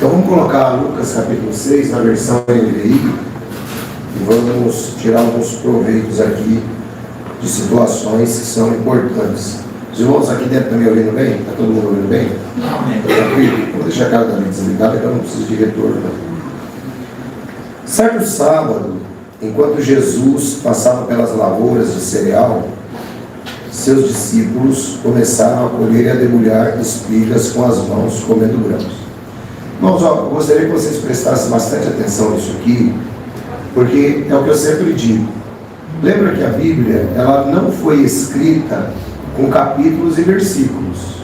Então vamos colocar Lucas capítulo 6 na versão NVI e vamos tirar alguns proveitos aqui de situações que são importantes. Os irmãos aqui dentro estão me ouvindo bem? Está todo mundo ouvindo bem? Amém. Tranquilo? Vou deixar a cara da minha desligada que eu não preciso de retorno. Certo sábado, enquanto Jesus passava pelas lavouras de cereal, seus discípulos começaram a colher e a debulhar espigas com as mãos, comendo grãos. Irmãos, eu gostaria que vocês prestassem bastante atenção nisso aqui, porque é o que eu sempre digo. Lembra que a Bíblia, ela não foi escrita com capítulos e versículos.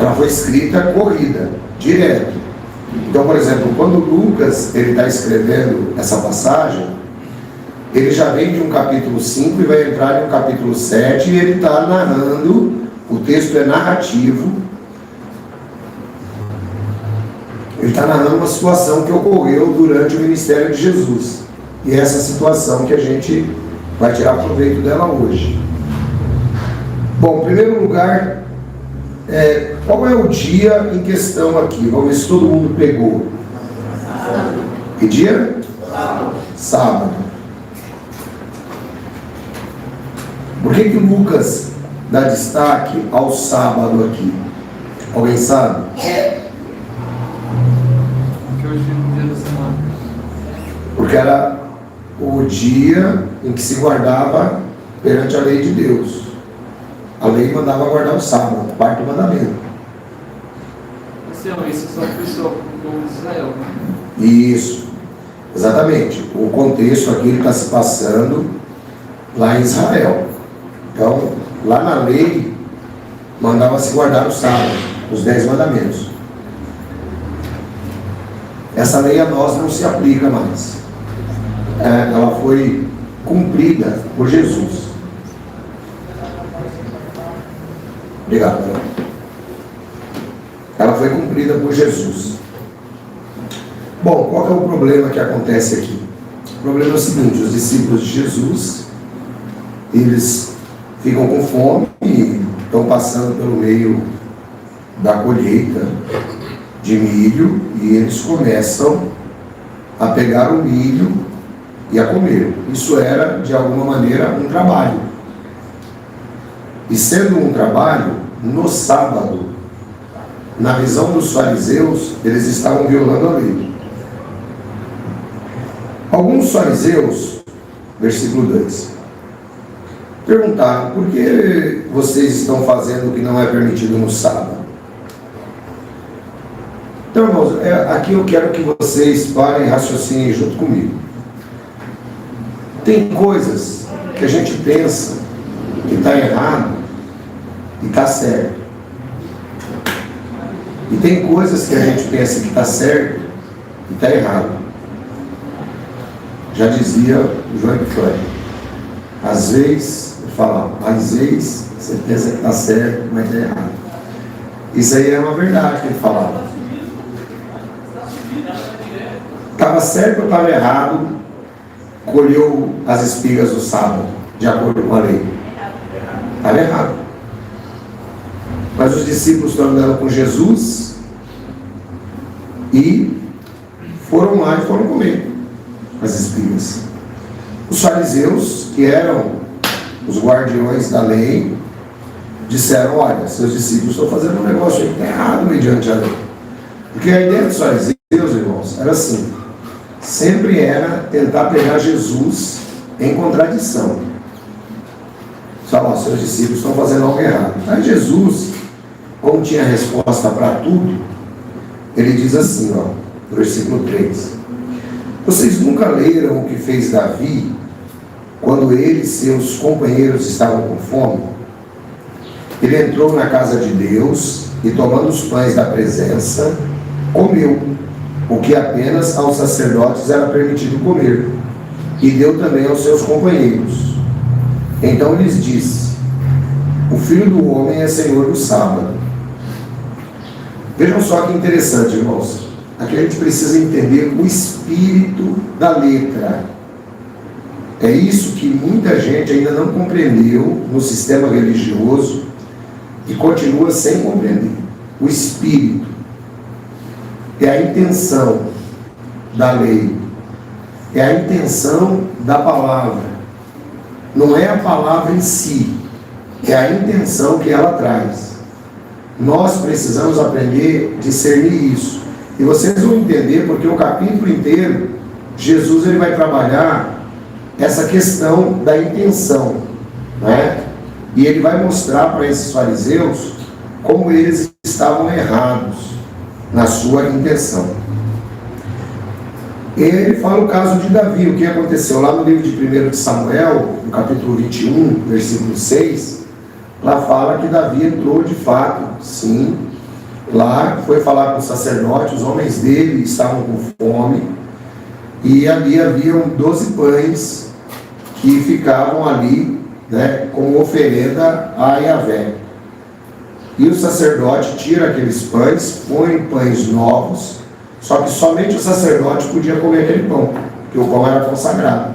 Ela foi escrita corrida, direto. Então, por exemplo, quando Lucas está escrevendo essa passagem, ele já vem de um capítulo 5 e vai entrar em um capítulo 7 e ele está narrando, o texto é narrativo, ele está narrando uma situação que ocorreu durante o ministério de Jesus. E é essa situação que a gente vai tirar proveito dela hoje. Bom, em primeiro lugar, qual é o dia em questão aqui? Vamos ver se todo mundo pegou. Que dia? Sábado. Por que Lucas dá destaque ao sábado aqui? Alguém sabe? Porque era o dia em que se guardava perante a lei de Deus. A lei mandava guardar o sábado, parte do mandamento. Isso só foi só para o povo de Israel. Isso, exatamente. O contexto aqui está se passando lá em Israel. Então, lá na lei, mandava-se guardar o sábado, os 10 mandamentos. Essa lei a nós não se aplica mais. Ela foi cumprida por Jesus. Obrigado. Ela foi cumprida por Jesus. Bom, qual é o problema que acontece aqui? O problema é o seguinte: os discípulos de Jesus, eles ficam com fome e estão passando pelo meio da colheita de milho e eles começam a pegar o milho e a comer. Isso era, de alguma maneira, um trabalho. E sendo um trabalho, no sábado, na visão dos fariseus, eles estavam violando a lei. Alguns fariseus, versículo 2, perguntaram: por que vocês estão fazendo o que não é permitido no sábado? Então, irmãos, aqui eu quero que vocês parem e raciocinem junto comigo. Tem coisas que a gente pensa que está errado e está certo. E tem coisas que a gente pensa que está certo e está errado. Já dizia o João Epifânio. Às vezes você pensa que está certo, mas está errado. Isso aí é uma verdade que ele falava. Estava certo ou estava errado, colheu as espigas do sábado, de acordo com a lei. Estava errado. Mas os discípulos estão andando com Jesus e foram lá e foram comer as espigas. Os fariseus, que eram os guardiões da lei, disseram: olha, seus discípulos estão fazendo um negócio aí que está errado mediante a lei. Porque a ideia dos fariseus, irmãos, era assim: sempre era tentar pegar Jesus em contradição. Só, seus discípulos estão fazendo algo errado. Aí Jesus, como tinha resposta para tudo, ele diz assim, versículo 3: vocês nunca leram o que fez Davi quando ele e seus companheiros estavam com fome? Ele entrou na casa de Deus e, tomando os pães da presença, comeu o que apenas aos sacerdotes era permitido comer, e deu também aos seus companheiros. Então lhes disse: o Filho do Homem é Senhor do sábado. Vejam só que interessante, irmãos. Aqui a gente precisa entender o espírito da letra. É isso que muita gente ainda não compreendeu no sistema religioso e continua sem compreender. O espírito. é a intenção da lei, é a intenção da palavra. Não é a palavra em si, é a intenção que ela traz. Nós precisamos aprender a discernir isso. E vocês vão entender porque o capítulo inteiro, Jesus ele vai trabalhar essa questão da intenção, né? E ele vai mostrar para esses fariseus como eles estavam errados na sua intenção. Ele fala o caso de Davi, o que aconteceu lá no livro de 1 de Samuel, no capítulo 21, versículo 6, lá fala que Davi entrou de fato, sim, lá foi falar com o sacerdote, os homens dele estavam com fome, e ali haviam 12 pães que ficavam ali, né, como oferenda a Yahvé. E o sacerdote tira aqueles pães, põe pães novos, só que somente o sacerdote podia comer aquele pão, porque o pão era consagrado.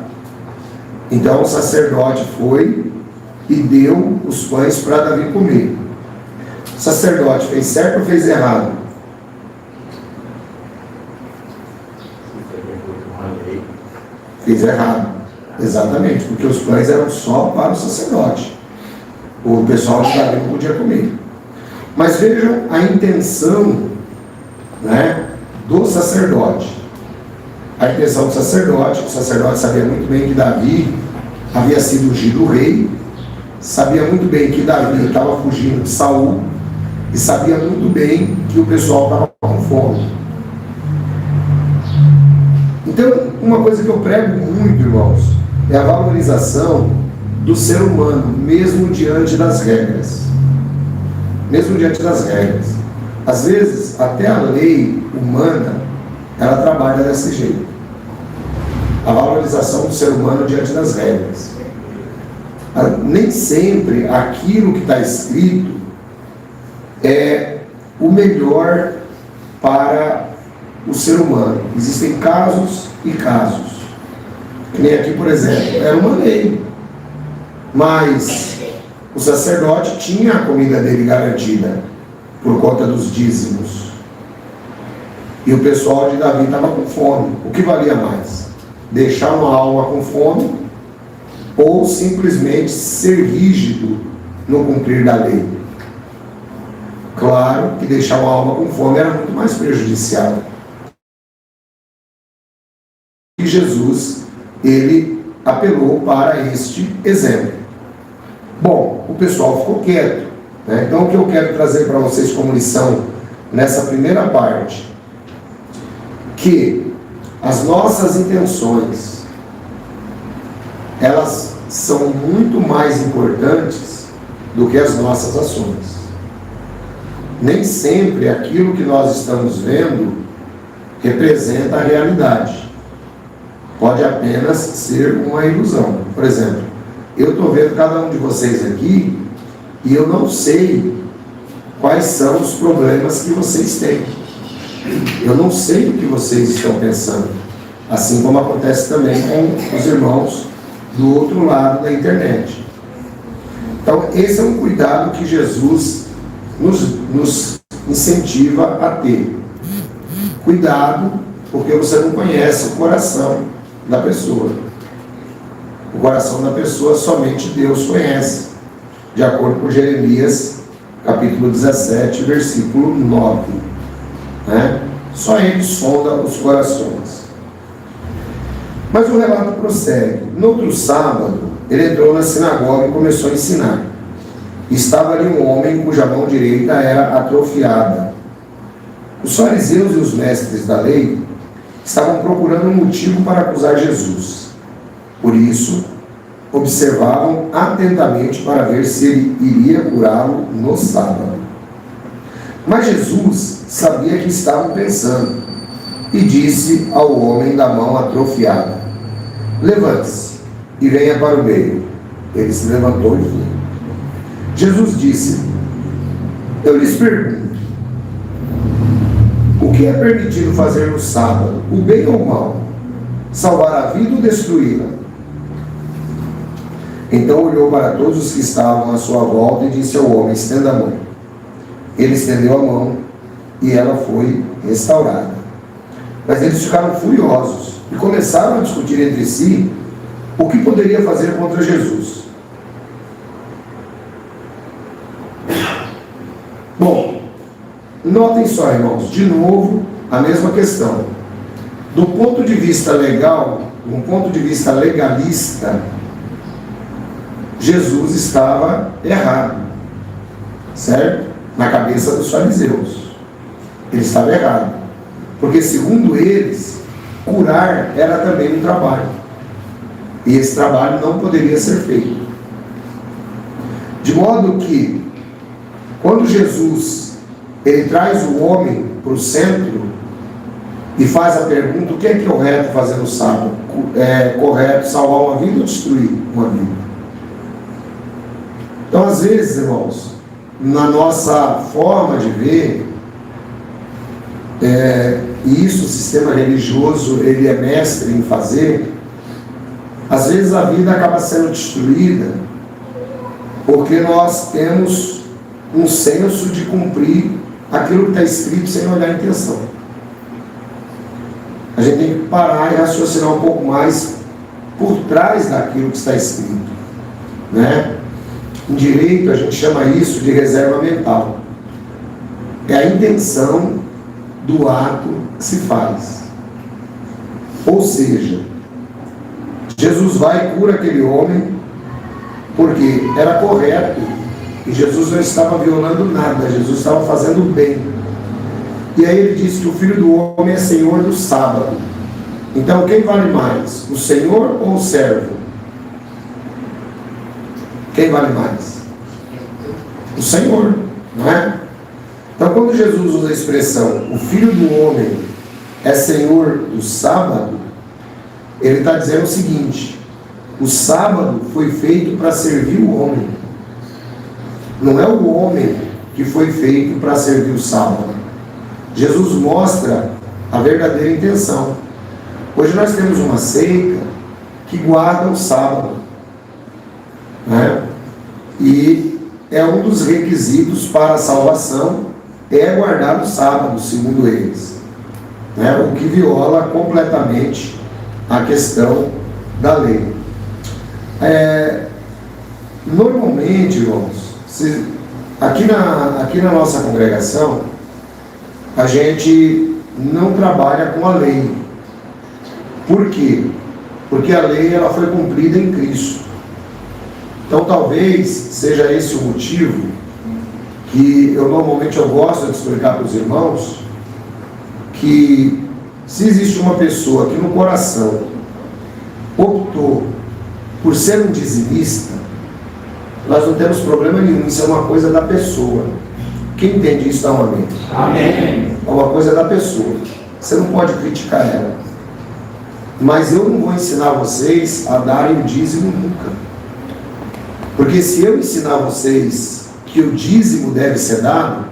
Então o sacerdote foi e deu os pães para Davi comer. O sacerdote fez certo ou fez errado? Fez errado, exatamente, porque os pães eram só para o sacerdote. O pessoal de Davi não podia comer. Mas vejam a intenção, né, do sacerdote. A intenção do sacerdote, o sacerdote sabia muito bem que Davi havia sido ungido rei, sabia muito bem que Davi estava fugindo de Saul, e sabia muito bem que o pessoal estava com fome. Então, uma coisa que eu prego muito, irmãos, é a valorização do ser humano, mesmo diante das regras. Mesmo diante das regras. Às vezes, até a lei humana, ela trabalha desse jeito. A valorização do ser humano diante das regras. Nem sempre aquilo que está escrito é o melhor para o ser humano. Existem casos e casos. Que nem aqui, por exemplo, era uma lei. Mas o sacerdote tinha a comida dele garantida por conta dos dízimos. E o pessoal de Davi estava com fome. O que valia mais? Deixar uma alma com fome ou simplesmente ser rígido no cumprir da lei? Claro que deixar uma alma com fome era muito mais prejudicial. E Jesus, ele apelou para este exemplo. Bom, o pessoal ficou quieto, né? Então o que eu quero trazer para vocês como lição nessa primeira parte, que as nossas intenções, elas são muito mais importantes do que as nossas ações. Nem sempre aquilo que nós estamos vendo representa a realidade. Pode apenas ser uma ilusão. Por exemplo, eu estou vendo cada um de vocês aqui e eu não sei quais são os problemas que vocês têm. Eu não sei o que vocês estão pensando. Assim como acontece também com os irmãos do outro lado da internet. Então, esse é um cuidado que Jesus nos incentiva a ter. Cuidado, porque você não conhece o coração da pessoa. O coração da pessoa somente Deus conhece, de acordo com Jeremias, capítulo 17, versículo 9. Né? Só Ele sonda os corações. Mas o relato prossegue. No outro sábado, ele entrou na sinagoga e começou a ensinar. Estava ali um homem cuja mão direita era atrofiada. Os fariseus e os mestres da lei estavam procurando um motivo para acusar Jesus. Por isso, observavam atentamente para ver se ele iria curá-lo no sábado. Mas Jesus sabia que estavam pensando e disse ao homem da mão atrofiada: levante-se e venha para o meio. Ele se levantou e foi. Jesus disse: eu lhes pergunto, o que é permitido fazer no sábado, o bem ou o mal? Salvar a vida ou destruí-la? Então olhou para todos os que estavam à sua volta e disse ao homem: estenda a mão. Ele estendeu a mão e ela foi restaurada. Mas eles ficaram furiosos e começaram a discutir entre si o que poderia fazer contra Jesus. Bom, notem só, irmãos, de novo a mesma questão. Do ponto de vista legal, de um ponto de vista legalista, Jesus estava errado, certo? Na cabeça dos fariseus. Ele estava errado. Porque, segundo eles, curar era também um trabalho. E esse trabalho não poderia ser feito. De modo que, quando Jesus ele traz o homem para o centro e faz a pergunta: o que é correto fazer no sábado? É correto salvar uma vida ou destruir uma vida? Então, às vezes, irmãos, na nossa forma de ver, e isso o sistema religioso ele é mestre em fazer, às vezes a vida acaba sendo destruída porque nós temos um senso de cumprir aquilo que está escrito sem olhar a intenção. A gente tem que parar e raciocinar um pouco mais por trás daquilo que está escrito, né? Em direito a gente chama isso de reserva mental. É a intenção do ato que se faz. Ou seja, Jesus vai e cura aquele homem porque era correto e Jesus não estava violando nada, Jesus estava fazendo bem. E aí ele diz que o Filho do Homem é Senhor do sábado. Então quem vale mais? O Senhor ou o servo? Quem vale mais? O Senhor, não é? Então quando Jesus usa a expressão o Filho do Homem é Senhor do sábado, ele está dizendo o seguinte: o sábado foi feito para servir o homem. Não é o homem que foi feito para servir o sábado. Jesus mostra a verdadeira intenção. Hoje nós temos uma seita que guarda o sábado, né? E é um dos requisitos para a salvação é guardar o sábado, segundo eles, né? O que viola completamente a questão da lei. Normalmente, irmãos, aqui na nossa congregação, a gente não trabalha com a lei. Por quê? Porque a lei ela foi cumprida em Cristo. Então talvez seja esse o motivo que normalmente eu gosto de explicar para os irmãos que se existe uma pessoa que no coração optou por ser um dizimista, nós não temos problema nenhum, isso é uma coisa da pessoa. Quem entende isso dá um amém. Amém. É uma coisa da pessoa, você não pode criticar ela. Mas eu não vou ensinar vocês a darem o dízimo nunca. Porque se eu ensinar vocês que o dízimo deve ser dado,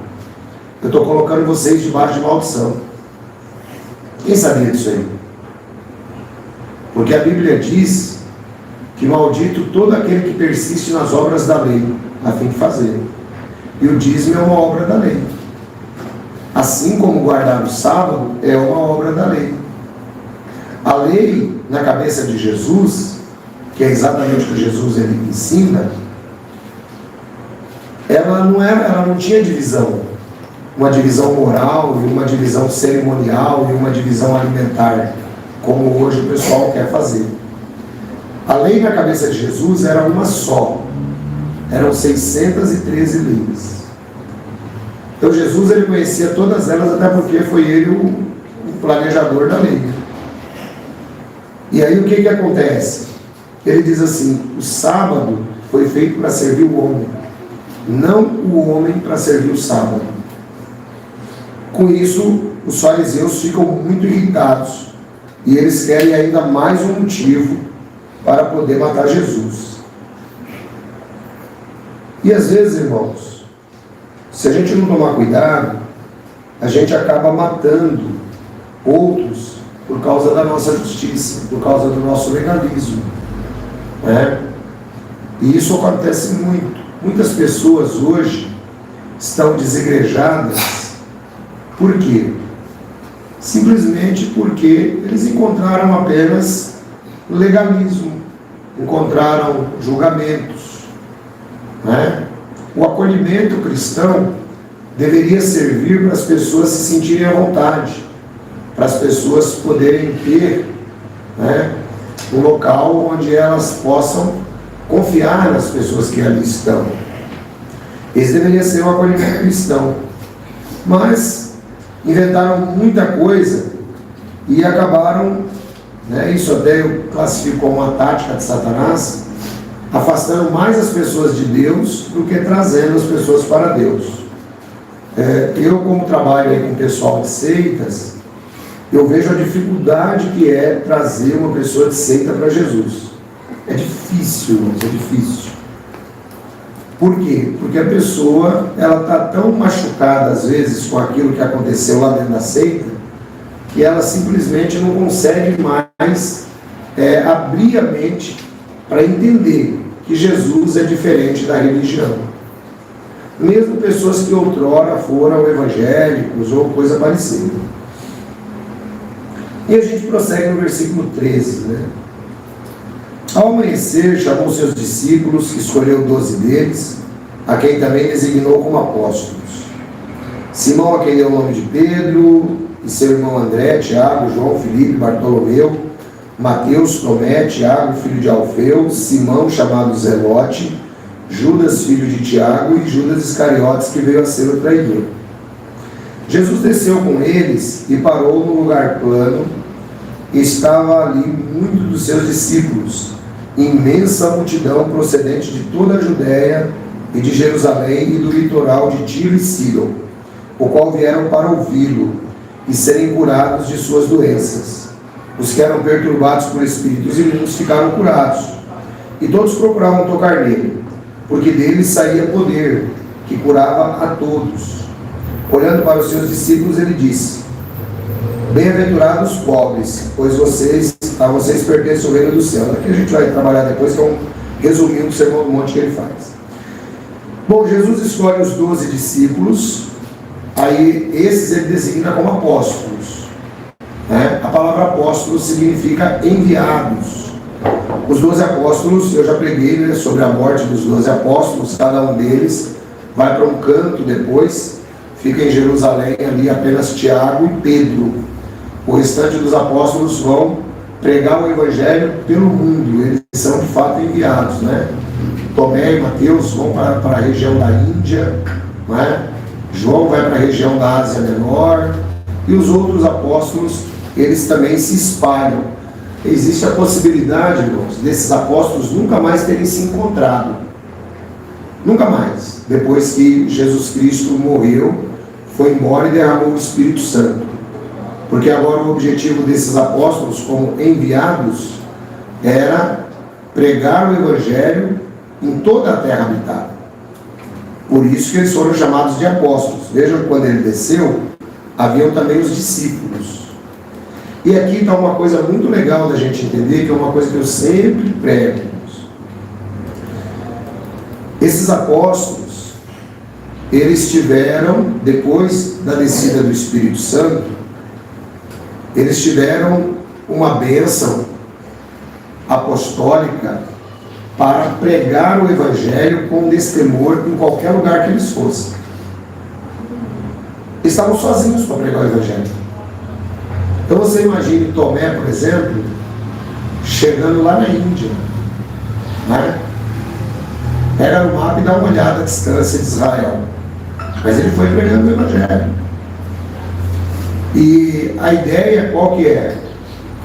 eu estou colocando vocês debaixo de maldição. Quem sabia disso aí? Porque a Bíblia diz que maldito todo aquele que persiste nas obras da lei, a fim de fazer. E o dízimo é uma obra da lei. Assim como guardar o sábado é uma obra da lei. A lei, na cabeça de Jesus, que é exatamente o que Jesus ele ensina, ela não tinha divisão. Uma divisão moral, e uma divisão cerimonial, e uma divisão alimentar, como hoje o pessoal quer fazer. A lei na cabeça de Jesus era uma só. Eram 613 leis. Então Jesus ele conhecia todas elas, até porque foi ele o planejador da lei. E aí o que acontece? Ele diz assim: o sábado foi feito para servir o homem, não o homem para servir o sábado. Com isso, os fariseus ficam muito irritados e eles querem ainda mais um motivo para poder matar Jesus. E às vezes, irmãos, se a gente não tomar cuidado, a gente acaba matando outros por causa da nossa justiça, por causa do nosso legalismo, né? E isso acontece muito. Muitas pessoas hoje estão desigrejadas Por quê? Simplesmente porque eles encontraram apenas legalismo, encontraram julgamentos, né? O acolhimento cristão deveria servir para as pessoas se sentirem à vontade, para as pessoas poderem ter, né, um local onde elas possam confiar nas pessoas que ali estão. Esse deveria ser um acolhimento cristão. Mas inventaram muita coisa e acabaram, né, isso até eu classifico como uma tática de Satanás, afastando mais as pessoas de Deus do que trazendo as pessoas para Deus. Eu, como trabalho aí com o pessoal de seitas, eu vejo a dificuldade que é trazer uma pessoa de seita para Jesus. É difícil, irmãos, é difícil. Por quê? Porque a pessoa, ela está tão machucada às vezes com aquilo que aconteceu lá dentro da seita, que ela simplesmente não consegue mais abrir a mente para entender que Jesus é diferente da religião. Mesmo pessoas que outrora foram evangélicos ou coisa parecida. E a gente prossegue no versículo 13, né? Ao amanhecer, chamou seus discípulos, escolheu 12 deles, a quem também designou como apóstolos. Simão, a quem deu o nome de Pedro, e seu irmão André, Tiago, João, Filipe, Bartolomeu, Mateus, Tomé, Tiago, filho de Alfeu, Simão, chamado Zelote, Judas, filho de Tiago, e Judas Iscariotes, que veio a ser o traidor. Jesus desceu com eles e parou num lugar plano, e estava ali muitos dos seus discípulos, imensa multidão procedente de toda a Judéia e de Jerusalém e do litoral de Tiro e Sidom, o qual vieram para ouvi-lo e serem curados de suas doenças. Os que eram perturbados por espíritos imundos ficaram curados, e todos procuravam tocar nele, porque dele saía poder, que curava a todos. Olhando para os seus discípulos, ele disse: bem-aventurados os pobres, pois a vocês pertence o reino do céu. Aqui a gente vai trabalhar depois, que é um resuminho do Sermão do Monte que ele faz. Bom, Jesus escolhe os 12 discípulos, aí esses ele designa como apóstolos, né? A palavra apóstolo significa enviados. Os 12 apóstolos, eu já preguei, né, sobre a morte dos 12 apóstolos, cada um deles vai para um canto depois, fica em Jerusalém ali apenas Tiago e Pedro. O restante dos apóstolos vão pregar o evangelho pelo mundo, eles são de fato enviados, né? Tomé e Mateus vão para a região da Índia, né? João vai para a região da Ásia Menor, e os outros apóstolos, eles também se espalham. Existe a possibilidade, irmãos, desses apóstolos nunca mais terem se encontrado. Nunca mais. Depois que Jesus Cristo morreu, foi embora e derramou o Espírito Santo. Porque agora o objetivo desses apóstolos, como enviados, era pregar o Evangelho em toda a terra habitada. Por isso que eles foram chamados de apóstolos. Vejam que quando ele desceu, haviam também os discípulos. E aqui está uma coisa muito legal da gente entender, que é uma coisa que eu sempre prego. Esses apóstolos, eles tiveram, depois da descida do Espírito Santo, eles tiveram uma bênção apostólica para pregar o Evangelho com destemor em qualquer lugar que eles fossem. Eles estavam sozinhos para pregar o Evangelho. Então você imagine Tomé, por exemplo, chegando lá na Índia, né? Pega no mapa e dá uma olhada à distância de Israel. Mas ele foi pregando o Evangelho. E a ideia qual que é?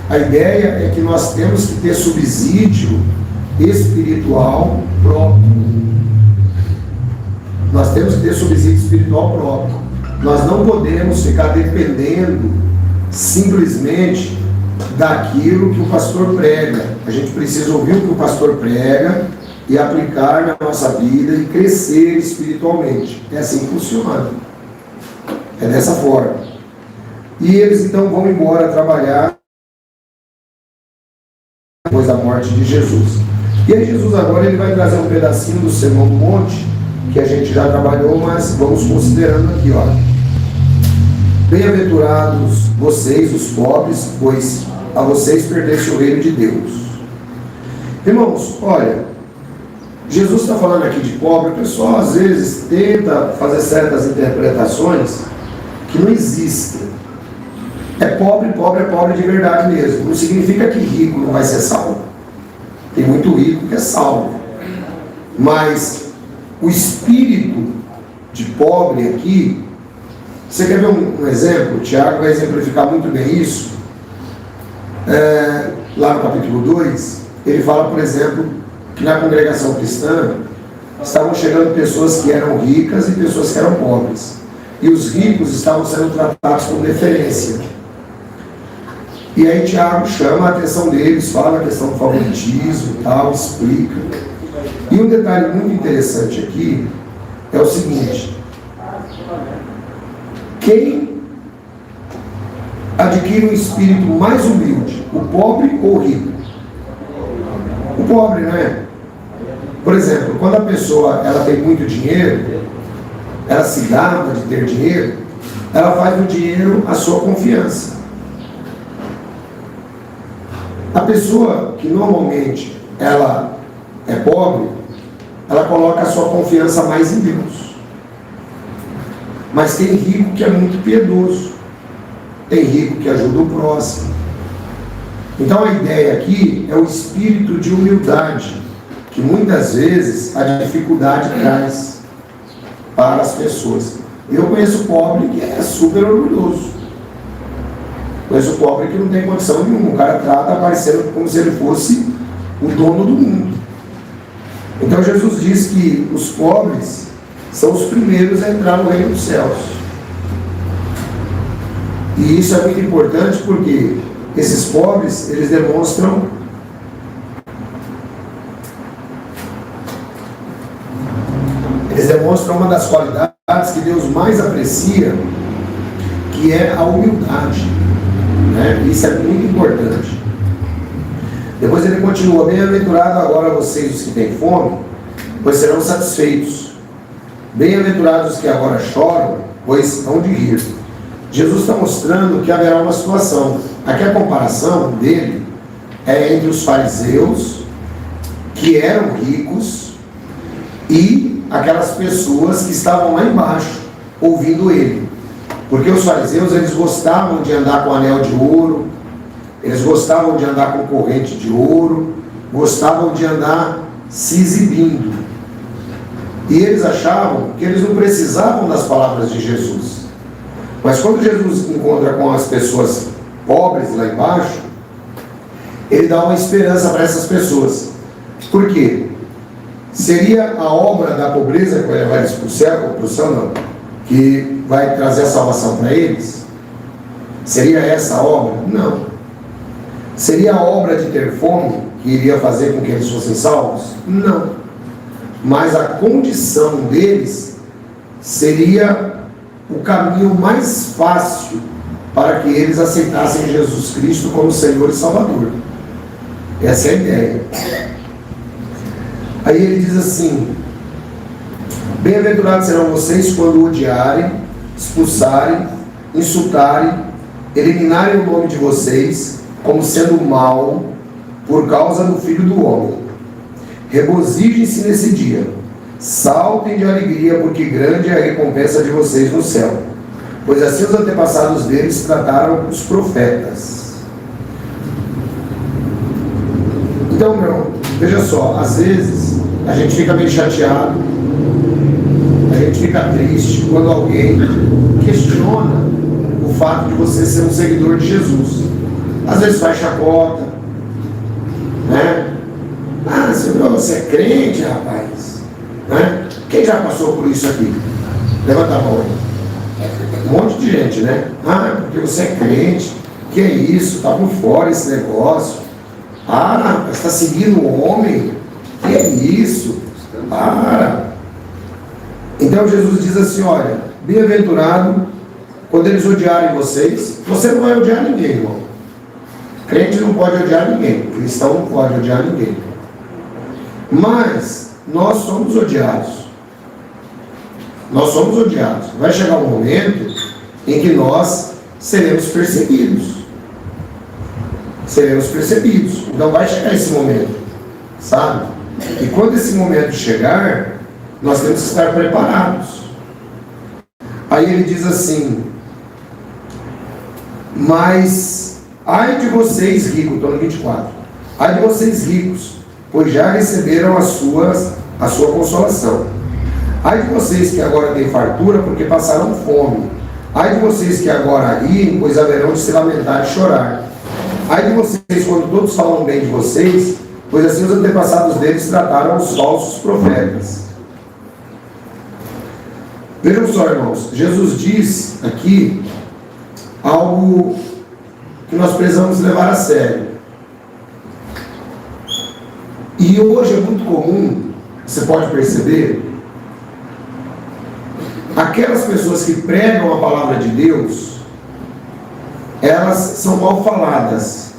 A ideia é que nós temos que ter subsídio espiritual próprio. Nós temos que ter subsídio espiritual próprio. Nós não podemos ficar dependendo simplesmente daquilo que o pastor prega. A gente precisa ouvir o que o pastor prega e aplicar na nossa vida e crescer espiritualmente. É assim que funciona. É dessa forma. E eles então vão embora trabalhar depois da morte de Jesus. E aí Jesus agora ele vai trazer um pedacinho do Sermão do Monte, que a gente já trabalhou, mas vamos considerando aqui, ó. Bem-aventurados vocês, os pobres, pois a vocês pertence o reino de Deus. Irmãos, olha, Jesus está falando aqui de pobre. O pessoal às vezes tenta fazer certas interpretações que não existem. É pobre de verdade mesmo. Não significa que rico não vai ser salvo. Tem muito rico que é salvo. Mas o espírito de pobre aqui, você quer ver um exemplo? O Tiago vai exemplificar muito bem isso. Lá no capítulo 2, ele fala, por exemplo, que na congregação cristã estavam chegando pessoas que eram ricas e pessoas que eram pobres. E os ricos estavam sendo tratados como deferência. E aí Tiago chama a atenção deles, fala a questão do favoritismo e tal, explica. E um detalhe muito interessante aqui é o seguinte: quem adquire um espírito mais humilde, o pobre ou o rico? O pobre, não é? Por exemplo, quando a pessoa ela tem muito dinheiro, ela se gaba de ter dinheiro, ela faz do dinheiro a sua confiança. A pessoa que normalmente ela é pobre, ela coloca a sua confiança mais em Deus. Mas tem rico que é muito piedoso, tem rico que ajuda o próximo. Então a ideia aqui é o espírito de humildade, que muitas vezes a dificuldade traz para as pessoas. Eu conheço pobre que é super orgulhoso. Conheço pobre que não tem condição nenhuma. O cara trata parecendo como se ele fosse o dono do mundo. Então Jesus diz que os pobres são os primeiros a entrar no reino dos céus. E isso é muito importante porque esses pobres, eles demonstram uma das qualidades que Deus mais aprecia, que é a humildade, né? Isso é muito importante. Depois ele continua: bem-aventurado agora vocês os que têm fome, pois serão satisfeitos. Bem-aventurados os que agora choram, pois hão de rir. Jesus está mostrando que haverá uma situação. Aqui a comparação dele é entre os fariseus, que eram ricos, e aquelas pessoas que estavam lá embaixo, ouvindo ele. Porque os fariseus, eles gostavam de andar com anel de ouro, eles gostavam de andar com corrente de ouro, gostavam de andar se exibindo. E eles achavam que eles não precisavam das palavras de Jesus. Mas quando Jesus encontra com as pessoas pobres lá embaixo, ele dá uma esperança para essas pessoas. Por quê? Seria a obra da pobreza que vai levar eles para o céu, não, que vai trazer a salvação para eles? Seria essa a obra? Não. Seria a obra de ter fome que iria fazer com que eles fossem salvos? Não. Mas a condição deles seria o caminho mais fácil para que eles aceitassem Jesus Cristo como Senhor e Salvador. Essa é a ideia. Aí ele diz assim: bem-aventurados serão vocês quando odiarem, expulsarem, insultarem, eliminarem o nome de vocês como sendo mal por causa do Filho do Homem. Regozijem-se nesse dia, saltem de alegria, porque grande é a recompensa de vocês no céu, pois assim os antepassados deles trataram os profetas. Então, meu irmão, veja só, às vezes a gente fica meio chateado, a gente fica triste quando alguém questiona o fato de você ser um seguidor de Jesus. Às vezes faz chacota, né? Ah, você é crente, rapaz, né? Quem já passou por isso aqui? Levanta a mão aí. Um monte de gente, né? Ah, porque você é crente, que é isso? Está por fora esse negócio. Ah, você está seguindo o homem? Que é isso? Para. Então Jesus diz assim: olha, bem-aventurado quando eles odiarem vocês. Você não vai odiar ninguém, irmão. Crente não pode odiar ninguém, cristão não pode odiar ninguém. Mas nós somos odiados. Nós somos odiados. Vai chegar um momento em que nós seremos perseguidos. Seremos perseguidos. Então vai chegar esse momento, sabe? E quando esse momento chegar, nós temos que estar preparados. Aí ele diz assim: mas ai de vocês ricos, estou no 24, ai de vocês ricos, pois já receberam a sua consolação. Ai de vocês que agora têm fartura, porque passaram fome. Ai de vocês que agora riem, pois haverão de se lamentar e chorar. Ai de vocês quando todos falam bem de vocês, pois assim os antepassados deles trataram os falsos profetas. Vejam só, irmãos, Jesus diz aqui algo que nós precisamos levar a sério. E hoje é muito comum, você pode perceber, aquelas pessoas que pregam a palavra de Deus, elas são mal faladas.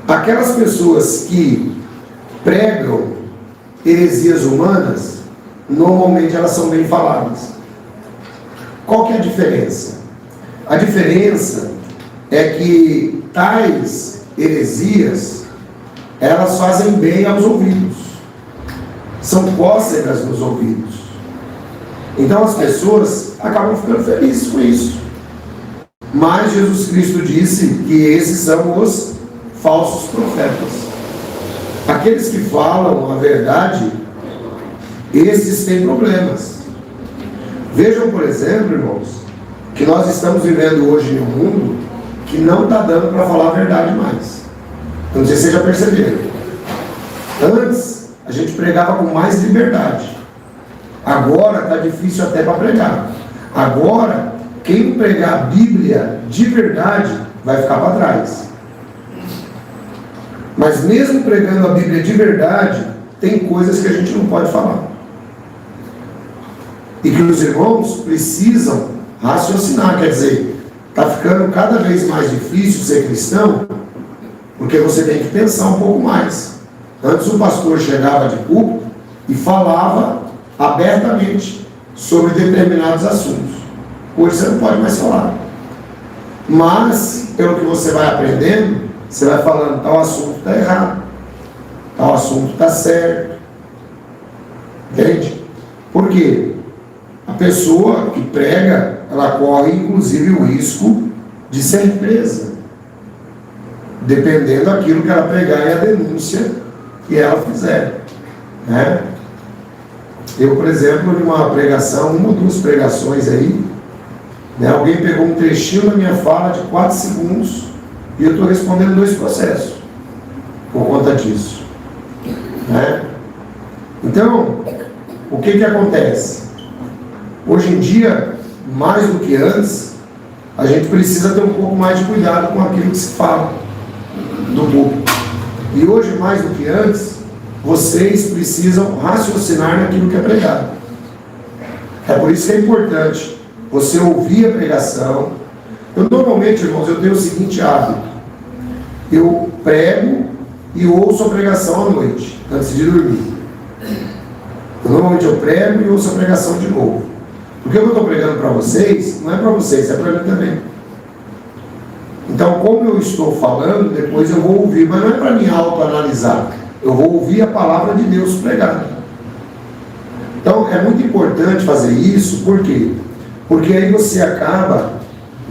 Aquelas pessoas que pregam heresias humanas, normalmente elas são bem faladas. Qual que é a diferença? A diferença é que tais heresias, elas fazem bem aos ouvidos, são cócegas nos ouvidos. Então as pessoas acabam ficando felizes com isso. Mas Jesus Cristo disse que esses são os falsos profetas. Aqueles que falam a verdade, esses têm problemas. Vejam, por exemplo, irmãos, que nós estamos vivendo hoje em um mundo que não está dando para falar a verdade mais. Não sei se vocês já perceberam. Antes, a gente pregava com mais liberdade. Agora está difícil até para pregar. Agora, quem pregar a Bíblia de verdade vai ficar para trás. Mas mesmo pregando a Bíblia de verdade, tem coisas que a gente não pode falar. E que os irmãos precisam raciocinar. Quer dizer, está ficando cada vez mais difícil ser cristão, porque você tem que pensar um pouco mais. Antes o pastor chegava de púlpito e falava abertamente sobre determinados assuntos. Hoje você não pode mais falar. Mas, pelo que você vai aprendendo, você vai falando, tal assunto está errado, tal assunto está certo. Entende? Por quê? A pessoa que prega, ela corre inclusive o risco de ser presa, dependendo daquilo que ela pregar e a denúncia que ela fizer, né? Eu, por exemplo, numa pregação, uma ou duas pregações aí, né, alguém pegou um trechinho da minha fala de 4 segundos e eu estou respondendo 2 processos por conta disso, né? Então, o que acontece? Hoje em dia, mais do que antes, a gente precisa ter um pouco mais de cuidado com aquilo que se fala do público. E hoje, mais do que antes, vocês precisam raciocinar naquilo que é pregado. É por isso que é importante você ouvir a pregação. Eu normalmente, irmãos, eu tenho o seguinte hábito: eu prego e ouço a pregação à noite, antes de dormir. Normalmente eu prego e ouço a pregação de novo. Porque o que eu estou pregando para vocês, não é para vocês, é para mim também. Então, como eu estou falando, depois eu vou ouvir, mas não é para me autoanalisar. Eu vou ouvir a palavra de Deus pregada. Então, é muito importante fazer isso, por quê? Porque aí você acaba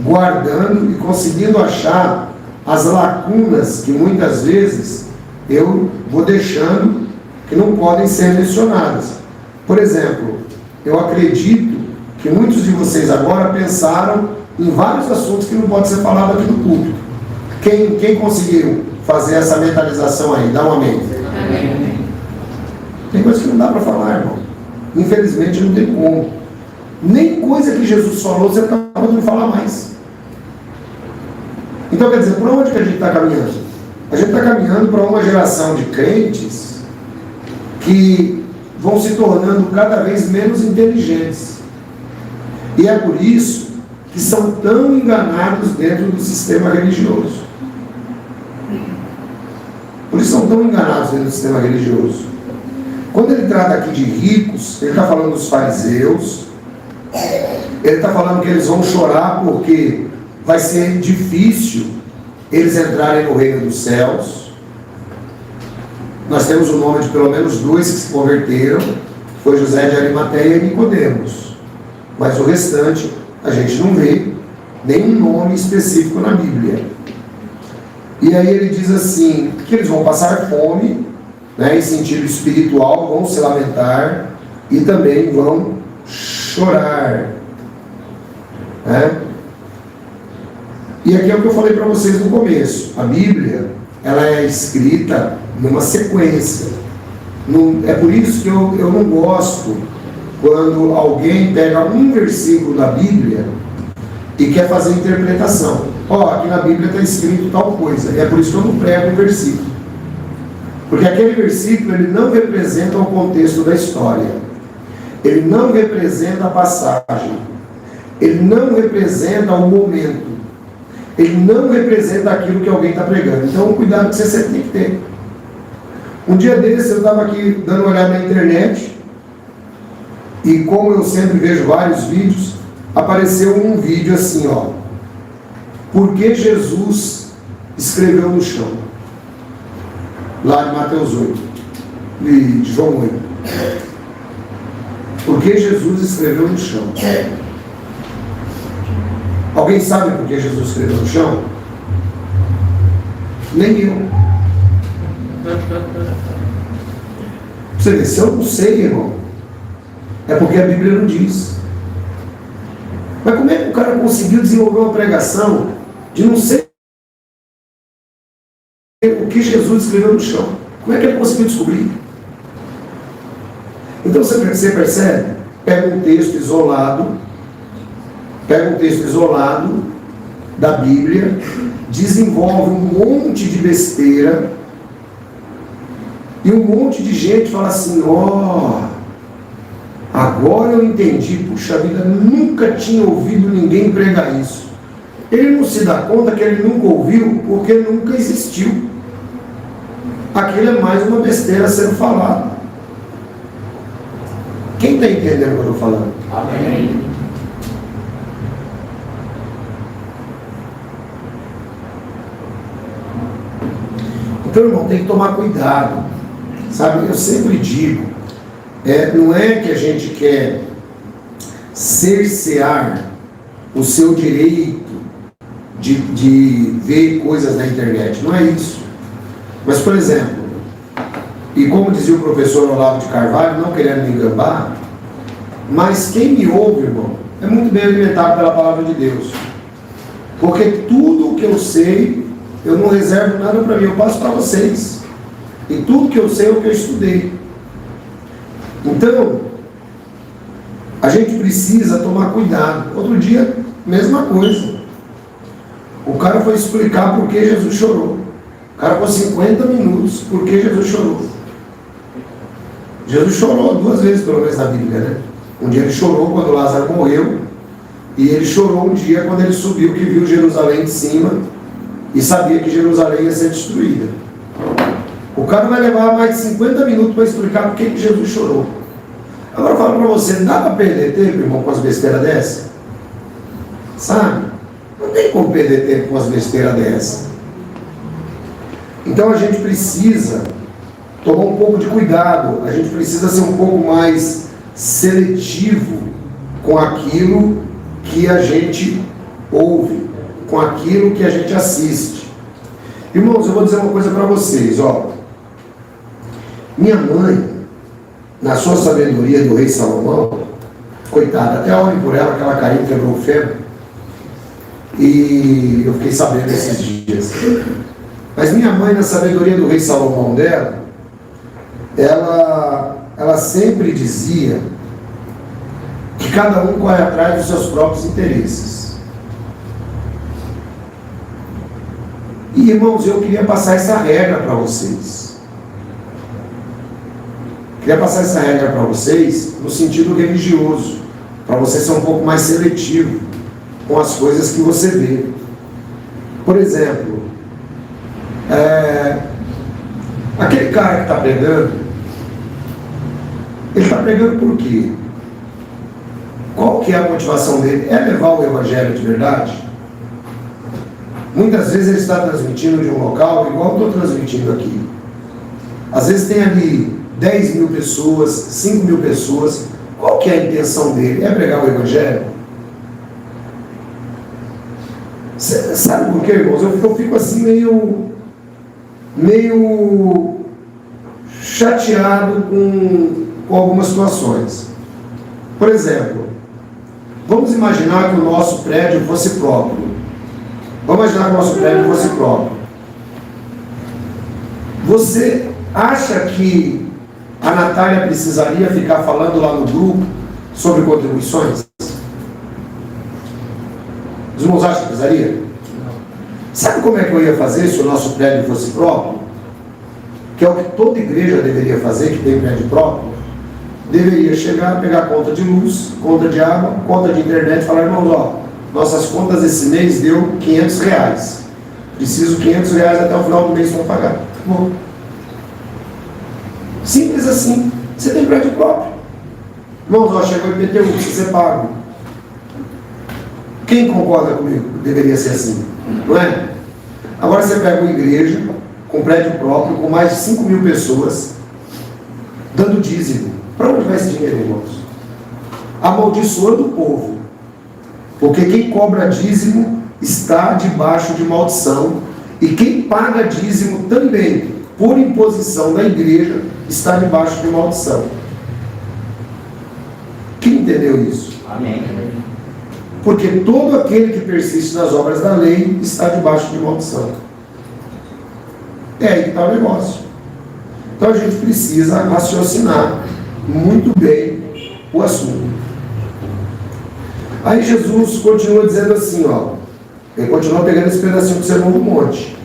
guardando e conseguindo achar as lacunas que muitas vezes eu vou deixando que não podem ser mencionadas. Por exemplo, eu acredito que muitos de vocês agora pensaram em vários assuntos que não podem ser falados aqui no púlpito. Quem conseguiu fazer essa mentalização aí? Dá um amém. Amém. Tem coisa que não dá para falar, irmão. Infelizmente não tem como. Nem coisa que Jesus falou você está podendo falar mais. Então, quer dizer, para onde que a gente está caminhando? A gente está caminhando para uma geração de crentes que vão se tornando cada vez menos inteligentes. E é por isso que são tão enganados dentro do sistema religioso. Por isso são tão enganados dentro do sistema religioso. Quando ele trata aqui de ricos, ele está falando dos fariseus, Ele está falando que eles vão chorar porque vai ser difícil eles entrarem no reino dos céus. Nós temos o nome de pelo menos 2 que se converteram, foi José de Arimateia e Nicodemos. Mas o restante, a gente não vê nenhum nome específico na Bíblia. E aí ele diz assim, que eles vão passar fome, né, em sentido espiritual, vão se lamentar e também vão chorar. Né? E aqui é o que eu falei para vocês no começo. A Bíblia, ela é escrita numa sequência. É por isso que eu não gosto quando alguém pega um versículo da Bíblia e quer fazer interpretação. Aqui na Bíblia está escrito tal coisa. E é por isso que eu não prego o versículo. Porque aquele versículo, ele não representa o contexto da história. Ele não representa a passagem. Ele não representa o momento. Ele não representa aquilo que alguém está pregando. Então, cuidado que você sempre tem que ter. Um dia desse, eu estava aqui dando uma olhada na internet, e como eu sempre vejo vários vídeos, apareceu um vídeo assim, por que Jesus escreveu no chão? Lá de Mateus 8, de João 8. Por que Jesus escreveu no chão? Alguém sabe por que Jesus escreveu no chão? Nem eu. Você vê, se eu não sei, irmão, é porque a Bíblia não diz. Mas como é que o cara conseguiu desenvolver uma pregação de não sei o que Jesus escreveu no chão? Como é que ele conseguiu descobrir? Então você percebe? Pega um texto isolado da Bíblia, desenvolve um monte de besteira, e um monte de gente fala assim, agora eu entendi, puxa vida, nunca tinha ouvido ninguém pregar isso. Ele não se dá conta que ele nunca ouviu, porque nunca existiu. Aquilo é mais uma besteira sendo falada. Quem está entendendo o que eu estou falando? Amém. Então, irmão, tem que tomar cuidado. Sabe, eu sempre digo, não é que a gente quer cercear o seu direito de ver coisas na internet. Não é isso. Mas, por exemplo, e como dizia o professor Olavo de Carvalho, não querendo me engambar, mas quem me ouve, irmão, é muito bem alimentado pela palavra de Deus. Porque tudo o que eu sei, eu não reservo nada para mim, eu passo para vocês. E tudo que eu sei é o que eu estudei. Então, a gente precisa tomar cuidado. Outro dia, mesma coisa. O cara foi explicar por que Jesus chorou. O cara ficou 50 minutos por que Jesus chorou. Jesus chorou 2 vezes, pelo menos na Bíblia, né? Um dia ele chorou quando Lázaro morreu, e ele chorou um dia quando ele subiu, que viu Jerusalém de cima, e sabia que Jerusalém ia ser destruída. O cara vai levar mais de 50 minutos para explicar por que Jesus chorou. Agora eu falo para você, não dá para perder tempo, irmão, com as besteiras dessas? Sabe? Não tem como perder tempo com as besteiras dessas. Então a gente precisa tomar um pouco de cuidado, a gente precisa ser um pouco mais seletivo com aquilo que a gente ouve, com aquilo que a gente assiste. Irmãos, eu vou dizer uma coisa para vocês, minha mãe, na sua sabedoria do rei Salomão, coitada, até olhem por ela, aquela carinha quebrou o fêmur, e eu fiquei sabendo esses dias. Mas minha mãe, na sabedoria do rei Salomão dela, ela sempre dizia que cada um corre atrás dos seus próprios interesses. E, irmãos, eu queria passar essa regra para vocês. Queria passar essa regra para vocês no sentido religioso, para você ser um pouco mais seletivo com as coisas que você vê. Por exemplo, aquele cara que está pregando, ele está pregando por quê? Qual qual que é a motivação dele? É levar o evangelho de verdade? Muitas vezes ele está transmitindo de um local igual eu estou transmitindo aqui. Às vezes tem ali 10 mil pessoas, 5 mil pessoas. Qual que é a intenção dele? É pregar o evangelho? Sabe por quê, irmãos? Eu fico assim meio chateado com algumas situações. Por exemplo, vamos imaginar que o nosso prédio fosse próprio. Vamos imaginar que o nosso prédio fosse próprio. Você acha que a Natália precisaria ficar falando lá no grupo sobre contribuições? Os irmãos acham que precisaria? Sabe como é que eu ia fazer se o nosso prédio fosse próprio? Que é o que toda igreja deveria fazer, que tem prédio próprio. Deveria chegar, pegar conta de luz, conta de água, conta de internet e falar, irmãos, ó, nossas contas esse mês deu R$500. Preciso R$500 até o final do mês para pagar. Tá bom. Simples assim. Você tem prédio próprio. Irmãos, ó, chegou o IPTU, precisa ser pago. Quem concorda comigo? Deveria ser assim, não é? Agora você pega uma igreja com prédio próprio, com mais de 5 mil pessoas, dando dízimo. Para onde vai esse dinheiro, irmãos? Amaldiçoando o povo. Porque quem cobra dízimo está debaixo de maldição. E quem paga dízimo também, por imposição da igreja, está debaixo de maldição. Quem entendeu isso? Amém. Porque todo aquele que persiste nas obras da lei está debaixo de maldição. É aí que está o negócio. Então a gente precisa raciocinar muito bem o assunto. Aí Jesus continua dizendo assim, ó. Ele continua pegando esse pedacinho do Sermão do Monte.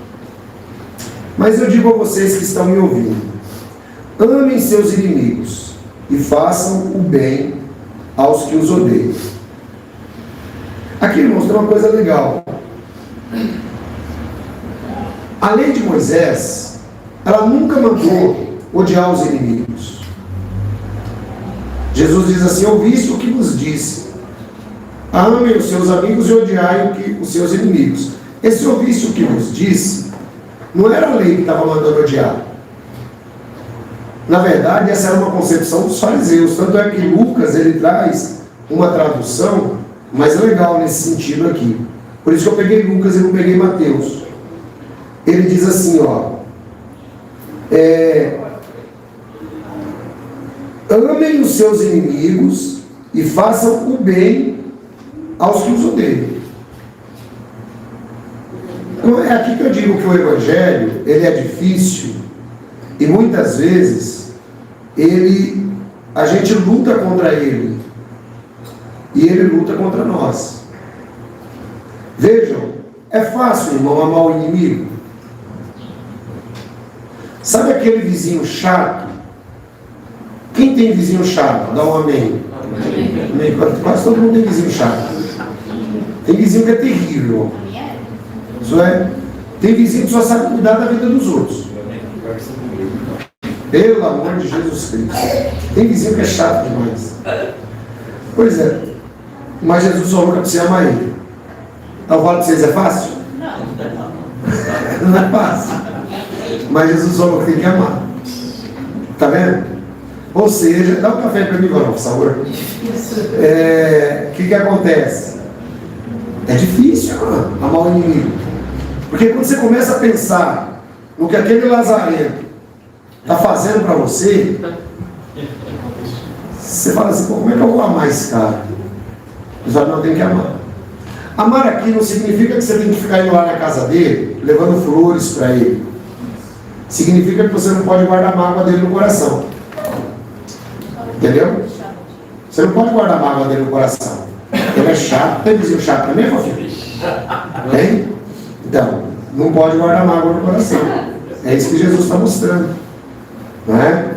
Mas eu digo a vocês que estão me ouvindo: amem seus inimigos e façam o bem aos que os odeiam. Aqui, irmãos, tem uma coisa legal. A lei de Moisés, ela nunca mandou odiar os inimigos. Jesus diz assim: ouviste o que vos disse, amem os seus amigos e odiai os seus inimigos. Esse ouviste o que vos disse não era a lei que estava mandando odiar. Na verdade, essa era uma concepção dos fariseus. Tanto é que Lucas, ele traz uma tradução mais legal nesse sentido aqui. Por isso que eu peguei Lucas e não peguei Mateus. Ele diz assim, ó: amem os seus inimigos e façam o bem aos que os odeiam. Então é aqui que eu digo que o Evangelho, ele é difícil e muitas vezes a gente luta contra ele e ele luta contra nós. Vejam, é fácil, irmão, amar o inimigo. Sabe aquele vizinho chato? Quem tem vizinho chato? Dá um amém. Amém. Quase todo mundo tem vizinho chato. Tem vizinho que é terrível. Isso é. Tem vizinho que só sabe cuidar da vida dos outros. Pelo amor de Jesus Cristo. Tem vizinho que é chato demais. Pois é. Mas Jesus falou que você ama ele. Eu falo para vocês, é fácil? Não é fácil. Mas Jesus falou que tem que amar. Tá vendo? Ou seja, dá um café para mim, Varão, por favor. O que acontece? É difícil amar o inimigo. Porque quando você começa a pensar no que aquele lazarento está fazendo para você, você fala assim, pô, como é que eu vou amar esse cara? Ele fala, não, tem que amar. Amar aqui não significa que você tem que ficar indo lá na casa dele, levando flores para ele. Significa que você não pode guardar mágoa dele no coração. Entendeu? Você não pode guardar mágoa dele no coração. Ele é chato. Tem vizinho chato também, fofinho? Tem? Então, não pode guardar mágoa no coração. É isso que Jesus está mostrando. Não é?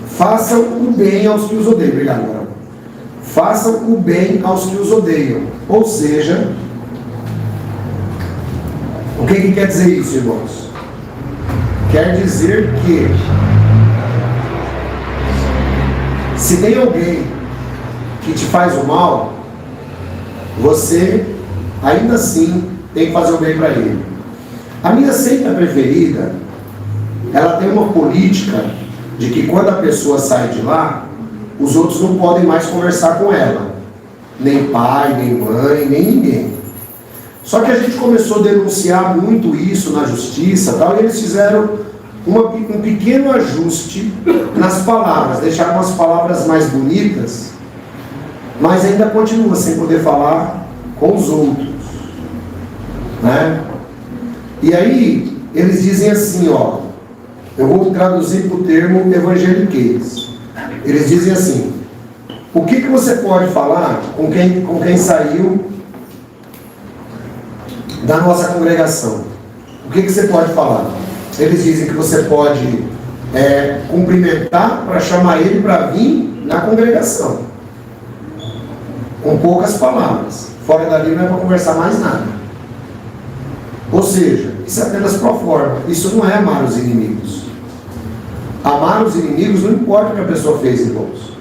Façam o bem aos que os odeiam. Obrigado, Barão. Façam o bem aos que os odeiam. Ou seja, o que quer dizer isso, irmãos? Quer dizer que Se tem alguém que te faz o mal, você ainda assim tem que fazer o bem para ele. A minha seita preferida, ela tem uma política de que quando a pessoa sai de lá, os outros não podem mais conversar com ela. Nem pai, nem mãe, nem ninguém. Só que a gente começou a denunciar muito isso na justiça, tal, e eles fizeram um pequeno ajuste nas palavras, deixaram as palavras mais bonitas, mas ainda continua sem poder falar com os outros, né? E aí eles dizem assim, ó, eu vou traduzir para o termo evangeliquez. Eles dizem assim: o que você pode falar com quem saiu da nossa congregação? O que você pode falar? Eles dizem que você pode cumprimentar para chamar ele para vir na congregação, com poucas palavras. Fora dali não é para conversar mais nada. Ou seja, isso é apenas pro forma. Isso não é amar os inimigos. Amar os inimigos não importa o que a pessoa fez, irmãos.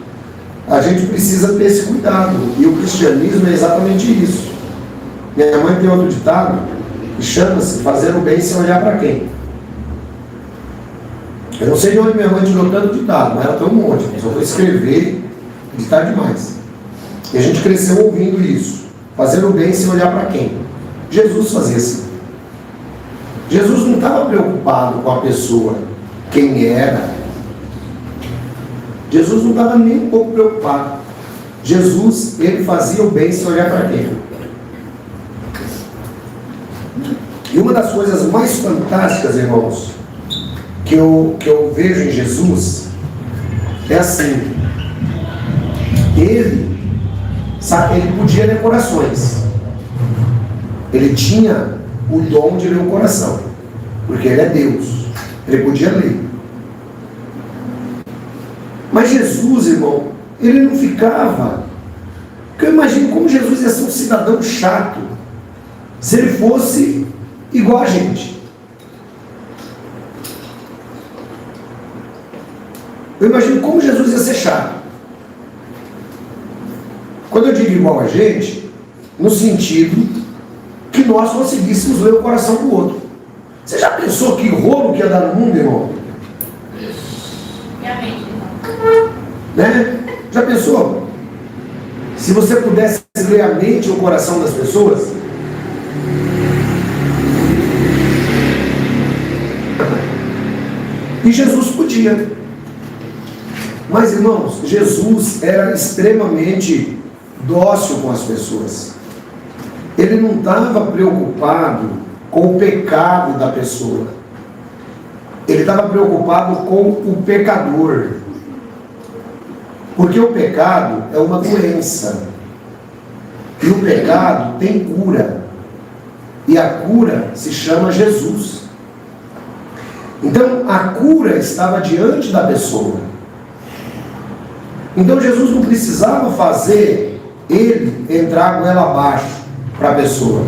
A gente precisa ter esse cuidado. E o cristianismo é exatamente isso. Minha mãe tem outro ditado que chama-se fazer o bem sem olhar para quem. Eu não sei de onde minha mãe tirou tanto ditado, mas ela tem um monte. Só vou escrever, ditar demais. E a gente cresceu ouvindo isso. Fazer o bem sem olhar para quem. Jesus fazia assim. Jesus não estava preocupado com a pessoa, quem era. Jesus não estava nem um pouco preocupado. Jesus, ele fazia o bem sem olhar para quem. E uma das coisas mais fantásticas, irmãos, que eu vejo em Jesus, é assim: ele podia ler corações. Ele tinha o dom de ler o coração, porque ele é Deus. Ele podia ler. Mas Jesus, irmão, ele não ficava. Porque eu imagino como Jesus ia ser um cidadão chato se ele fosse igual a gente. Eu imagino como Jesus ia ser chato. Quando eu digo igual a gente, no sentido que nós conseguíssemos ler o coração do outro. Você já pensou que rolo que ia dar no mundo, irmão? Né? Já pensou? Se você pudesse ler a mente e o coração das pessoas? E Jesus podia. Mas, irmãos, Jesus era extremamente dócil com as pessoas. Ele não estava preocupado com o pecado da pessoa. Ele estava preocupado com o pecador. Porque o pecado é uma doença. E o pecado tem cura. E a cura se chama Jesus. Então a cura estava diante da pessoa. Então Jesus não precisava fazer ele entrar goela abaixo para a pessoa.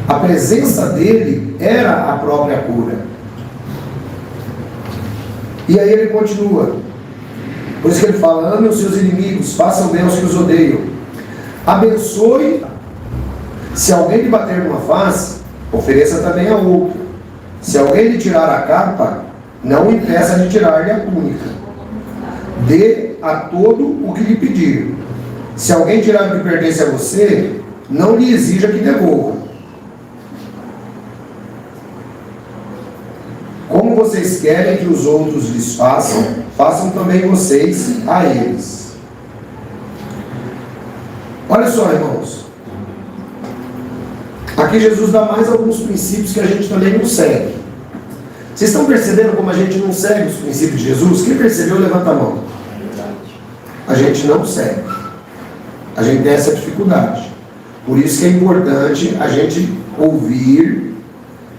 A presença dele era a própria cura. E aí ele continua. Por isso que ele fala: amem os seus inimigos, façam bem aos que os odeiam, abençoe. Se alguém lhe bater numa face, ofereça também a outra. Se alguém lhe tirar a capa, não impeça de tirar-lhe a túnica. Dê a todo o que lhe pedir. Se alguém tirar o que pertence a você, não lhe exija que devolva. Como vocês querem que os outros lhes façam, façam também vocês a eles. Olha só, irmãos. Aqui Jesus dá mais alguns princípios que a gente também não segue. Vocês estão percebendo como a gente não segue os princípios de Jesus? Quem percebeu, levanta a mão. A gente não segue. A gente tem essa dificuldade. Por isso que é importante a gente ouvir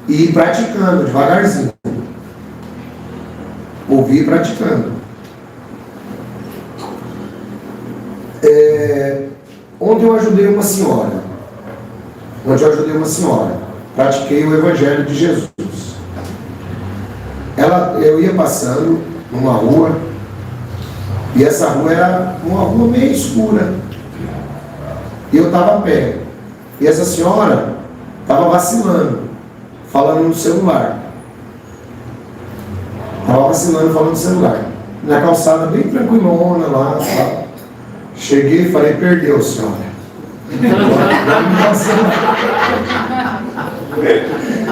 e ir praticando devagarzinho. Ouvir e praticando. Ontem eu ajudei uma senhora. Pratiquei o Evangelho de Jesus. Eu ia passando numa rua E essa rua era uma rua meio escura. E eu estava a pé. E essa senhora estava vacilando, falando no celular. Estava vacilando, falando no celular. Na calçada, bem tranquilona lá. Tá? Cheguei e falei, perdeu, senhora.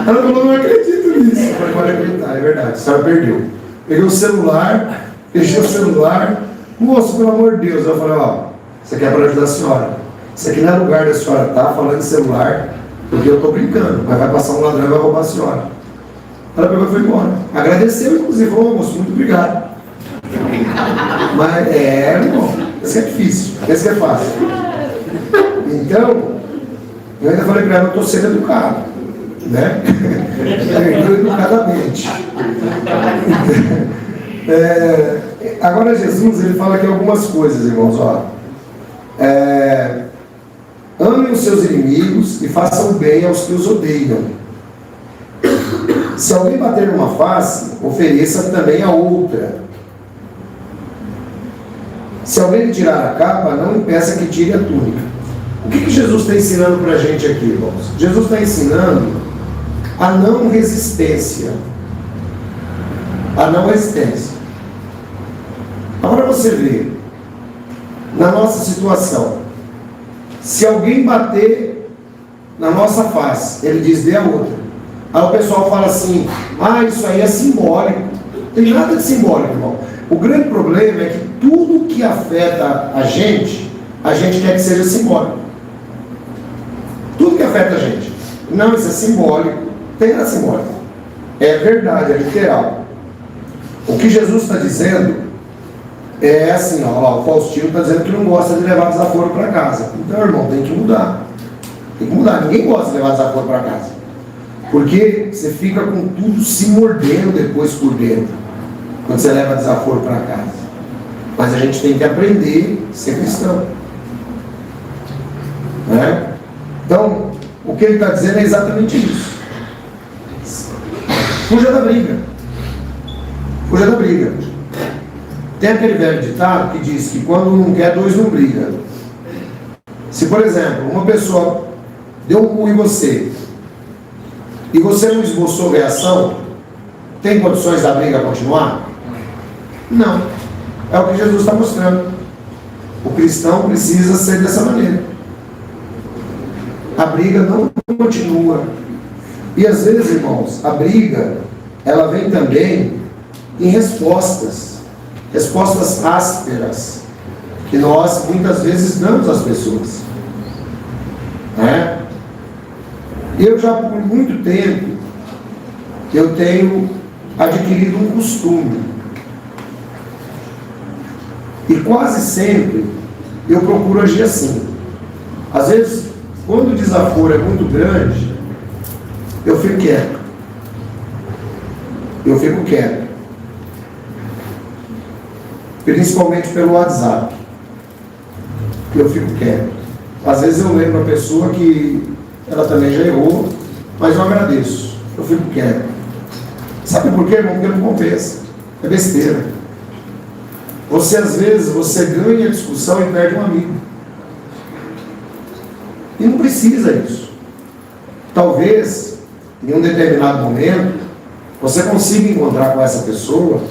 Ela falou, não acredito nisso. Eu falei, pode acreditar, é verdade, a senhora perdeu. Peguei o celular, fechei o celular. Moço, pelo amor de Deus. Eu falei, ó, isso aqui é para ajudar a senhora. Isso aqui não é lugar da senhora estar falando em celular, porque eu estou brincando, mas vai passar um ladrão e vai roubar a senhora. Ela pegou e foi embora. Agradeceu, inclusive, falou, moço, muito obrigado. Mas irmão, esse que é difícil, esse que é fácil. Então, eu ainda falei para ela, eu estou sendo educado, né? Eu educadamente. Agora Jesus, ele fala aqui algumas coisas, irmãos, ó. Amem os seus inimigos e façam bem aos que os odeiam. Se alguém bater numa face, ofereça também a outra. Se alguém lhe tirar a capa, não impeça que tire a túnica. O que Jesus está ensinando para a gente aqui, irmãos? Jesus está ensinando a não resistência. A não resistência. Agora você vê, na nossa situação, se alguém bater na nossa face, ele diz, dê a outra. Aí o pessoal fala assim, isso aí é simbólico. Não tem nada de simbólico, irmão. O grande problema é que tudo que afeta a gente quer que seja simbólico. Tudo que afeta a gente. Não, isso é simbólico. Tem nada simbólico. É verdade, é literal. O que Jesus está dizendo é assim, ó, o Faustino está dizendo que não gosta de levar desaforo para casa. Então, irmão, tem que mudar. Tem que mudar. Ninguém gosta de levar desaforo para casa. Porque você fica com tudo se mordendo depois por dentro, quando você leva desaforo para casa. Mas a gente tem que aprender a ser cristão. Né? Então, o que ele está dizendo é exatamente isso. Fuja da briga. Fuja da briga. Tem aquele velho ditado que diz que quando um não quer, dois não brigam. Se, por exemplo, uma pessoa deu um murro em você e você não esboçou reação, tem condições da briga continuar? Não. É o que Jesus está mostrando. O cristão precisa ser dessa maneira. A briga não continua. E às vezes, irmãos, a briga, ela vem também em respostas ásperas, que nós muitas vezes damos às pessoas. Né? Eu já por muito tempo, eu tenho adquirido um costume. E quase sempre eu procuro agir assim. Às vezes, quando o desaforo é muito grande, eu fico quieto. Principalmente pelo WhatsApp. Eu fico quieto. Às vezes eu lembro a pessoa que ela também já errou, mas eu agradeço. Eu fico quieto. Sabe por quê, irmão? Porque não compensa. É besteira. Às vezes, você ganha a discussão e perde um amigo. E não precisa disso. Talvez, em um determinado momento, você consiga encontrar com essa pessoa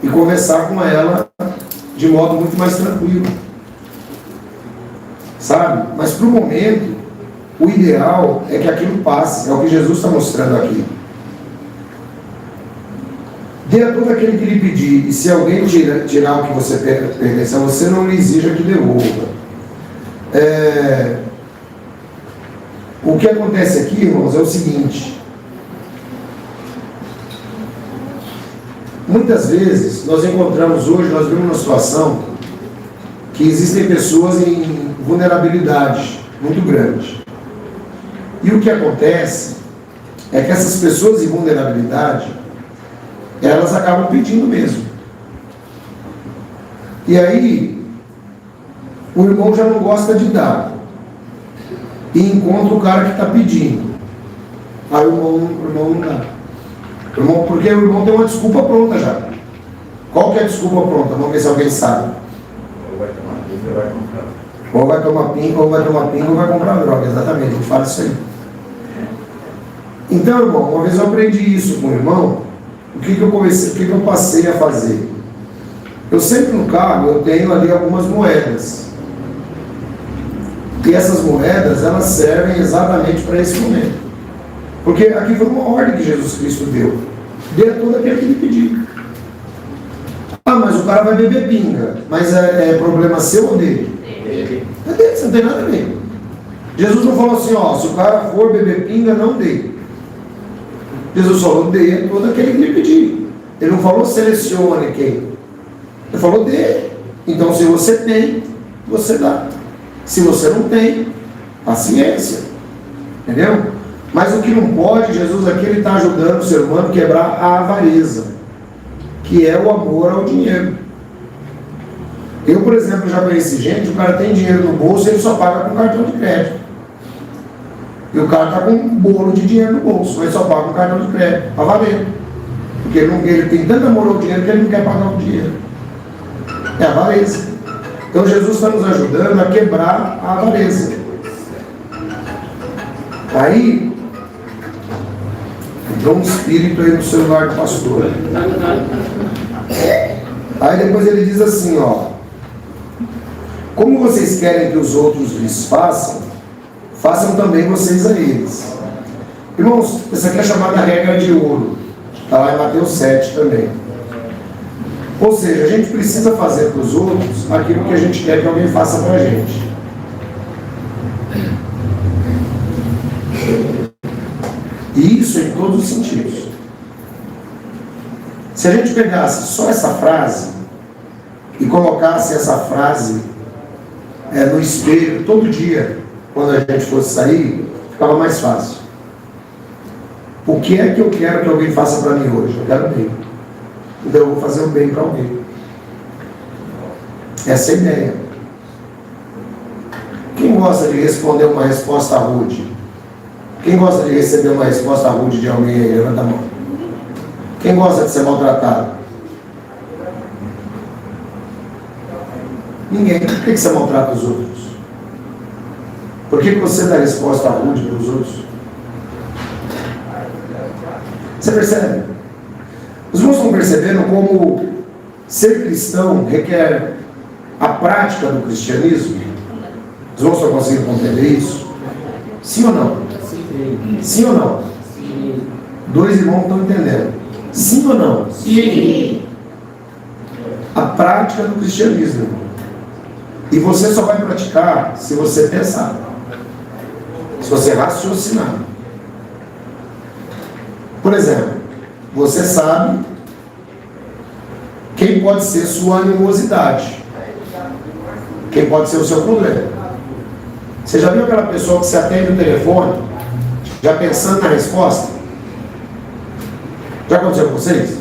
e conversar com ela de modo muito mais tranquilo. Sabe? Mas para o momento, o ideal é que aquilo passe. É o que Jesus está mostrando aqui. Dê a todo aquele que lhe pedir, e se alguém tirar o que você pertence a você, não lhe exija que devolva. O que acontece aqui, irmãos, é o seguinte. Muitas vezes, nós vemos uma situação que existem pessoas em vulnerabilidade muito grande. E o que acontece é que essas pessoas em vulnerabilidade, elas acabam pedindo mesmo. E aí, o irmão já não gosta de dar. E encontra o cara que está pedindo. Aí o irmão não dá. Porque o irmão tem uma desculpa pronta já. Qual que é a desculpa pronta? Vamos ver se alguém sabe. Ou vai tomar pinga ou vai comprar. Ou vai tomar pinga, ou vai comprar droga. Exatamente, a gente fala isso aí. Então, irmão, uma vez eu aprendi isso com o irmão. O que eu passei a fazer? Eu sempre no carro, eu tenho ali algumas moedas. E essas moedas, elas servem exatamente para esse momento. Porque aqui foi uma ordem que Jesus Cristo deu. Dê a todo aquele que lhe pedir. Ah, mas o cara vai beber pinga. Mas é problema seu ou dele? É dele, você não tem nada a ver. Jesus não falou assim, ó, se o cara for beber pinga, não dê. Jesus falou, dê a todo aquele que lhe pedir. Ele não falou selecione quem. Ele falou dê. Então se você tem, você dá. Se você não tem, paciência. Entendeu? Mas o que não pode, Jesus aqui ele está ajudando o ser humano a quebrar a avareza, que é o amor ao dinheiro. Eu, por exemplo, já conheci gente, o cara tem dinheiro no bolso e ele só paga com cartão de crédito. E o cara está com um bolo de dinheiro no bolso, mas só paga com cartão de crédito, para valer. Porque ele tem tanto amor ao dinheiro que ele não quer pagar o dinheiro. É a avareza. Então Jesus está nos ajudando a quebrar a avareza. Aí, entrou um espírito aí no celular do pastor. Aí depois ele diz assim, ó. Como vocês querem que os outros lhes façam, façam também vocês a eles. Irmãos, essa aqui é chamada regra de ouro. Está lá em Mateus 7 também. Ou seja, a gente precisa fazer para os outros aquilo que a gente quer que alguém faça para a gente. E isso em todos os sentidos. Se a gente pegasse só essa frase e colocasse essa frase no espelho todo dia, quando a gente fosse sair, ficava mais fácil. O que é que eu quero que alguém faça para mim hoje? Eu quero bem. Então eu vou fazer o bem para alguém. Essa é a ideia. Quem gosta de responder uma resposta rude? Quem gosta de receber uma resposta rude de alguém aí? Levanta a mão. Quem gosta de ser maltratado? Ninguém. Por que você maltrata os outros? Por que você dá resposta rude para os outros? Você percebe? Os irmãos estão percebendo como ser cristão requer a prática do cristianismo? Os irmãos estão conseguindo compreender isso? Sim ou não? Sim ou não? Sim. Dois irmãos estão entendendo. Sim ou não? Sim. A prática do cristianismo. E você só vai praticar se você pensar. Se você raciocinar. Por exemplo, você sabe quem pode ser sua animosidade. Quem pode ser o seu problema. Você já viu aquela pessoa que se atende o telefone, já pensando na resposta? Já aconteceu com vocês?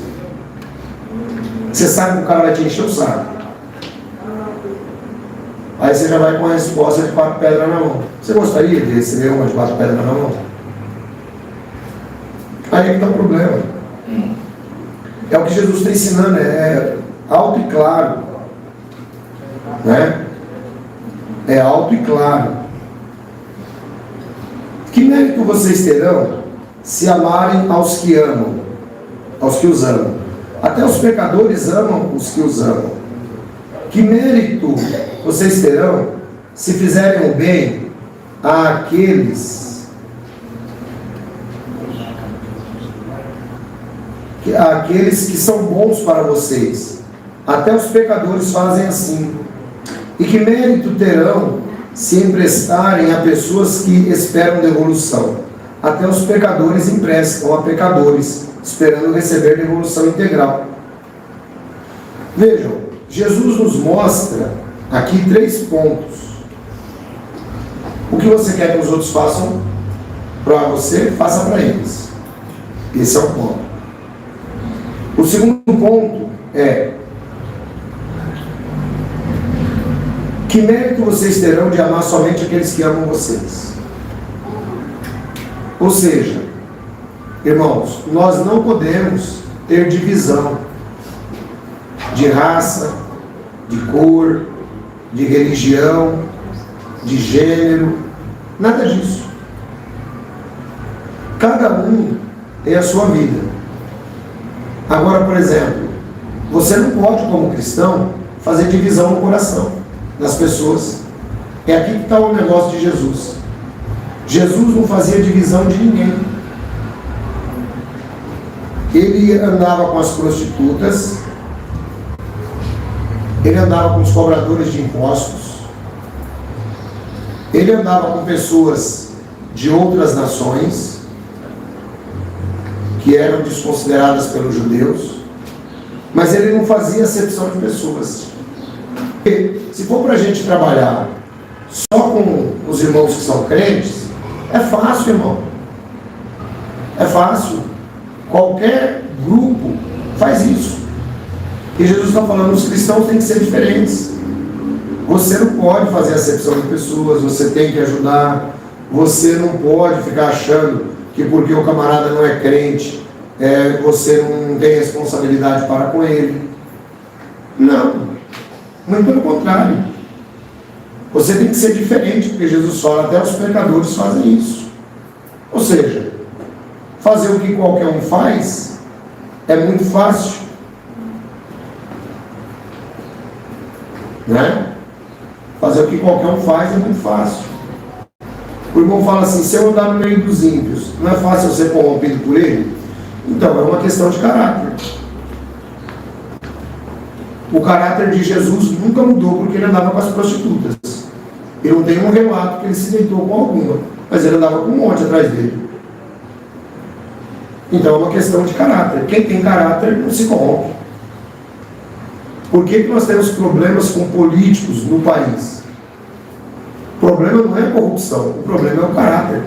Você sabe que o cara vai te encher o saco. Aí você já vai com a resposta de 4 pedras na mão. Você gostaria de receber uma de 4 pedras na mão? Aí é que está o problema. É o que Jesus está ensinando, é alto e claro. Né? É alto e claro. Que mérito vocês terão se amarem aos que amam, aos que os amam? Até os pecadores amam os que os amam. Que mérito vocês terão se fizerem o bem àqueles que são bons para vocês? Até os pecadores fazem assim. E que mérito terão se emprestarem a pessoas que esperam devolução? Até os pecadores emprestam a pecadores, esperando receber devolução integral. Vejam, Jesus nos mostra aqui 3 pontos. O que você quer que os outros façam para você, faça para eles. Esse é o ponto. O segundo ponto é: que mérito vocês terão de amar somente aqueles que amam vocês? Ou seja, irmãos, nós não podemos ter divisão. de raça, de cor, de religião, de gênero, nada disso. Cada um tem a sua vida. Agora, por exemplo, você não pode, como cristão, fazer divisão no coração das pessoas. É aqui que está o negócio de Jesus. Jesus não fazia divisão de ninguém. Ele andava com as prostitutas, ele andava com os cobradores de impostos, ele andava com pessoas de outras nações, que eram desconsideradas pelos judeus, mas ele não fazia acepção de pessoas. Porque se for para a gente trabalhar só com os irmãos que são crentes, é fácil, irmão. É fácil. Qualquer grupo faz isso. E Jesus está falando, os cristãos têm que ser diferentes. Você não pode fazer acepção de pessoas, você tem que ajudar. Você não pode ficar achando que porque o camarada não é crente, você não tem responsabilidade para com ele. Não. Muito pelo contrário. Você tem que ser diferente, porque Jesus fala, até os pecadores fazem isso. Ou seja, fazer o que qualquer um faz é muito fácil. Né? Fazer o que qualquer um faz é muito fácil. O irmão fala assim, se eu andar no meio dos ímpios, não é fácil eu ser corrompido por ele? Então, é uma questão de caráter. O caráter de Jesus nunca mudou porque ele andava com as prostitutas. E não tem um relato que ele se deitou com alguma, mas ele andava com um monte atrás dele. Então é uma questão de caráter. Quem tem caráter não se corrompe. Por que nós temos problemas com políticos no país? O problema não é a corrupção, o problema é o caráter.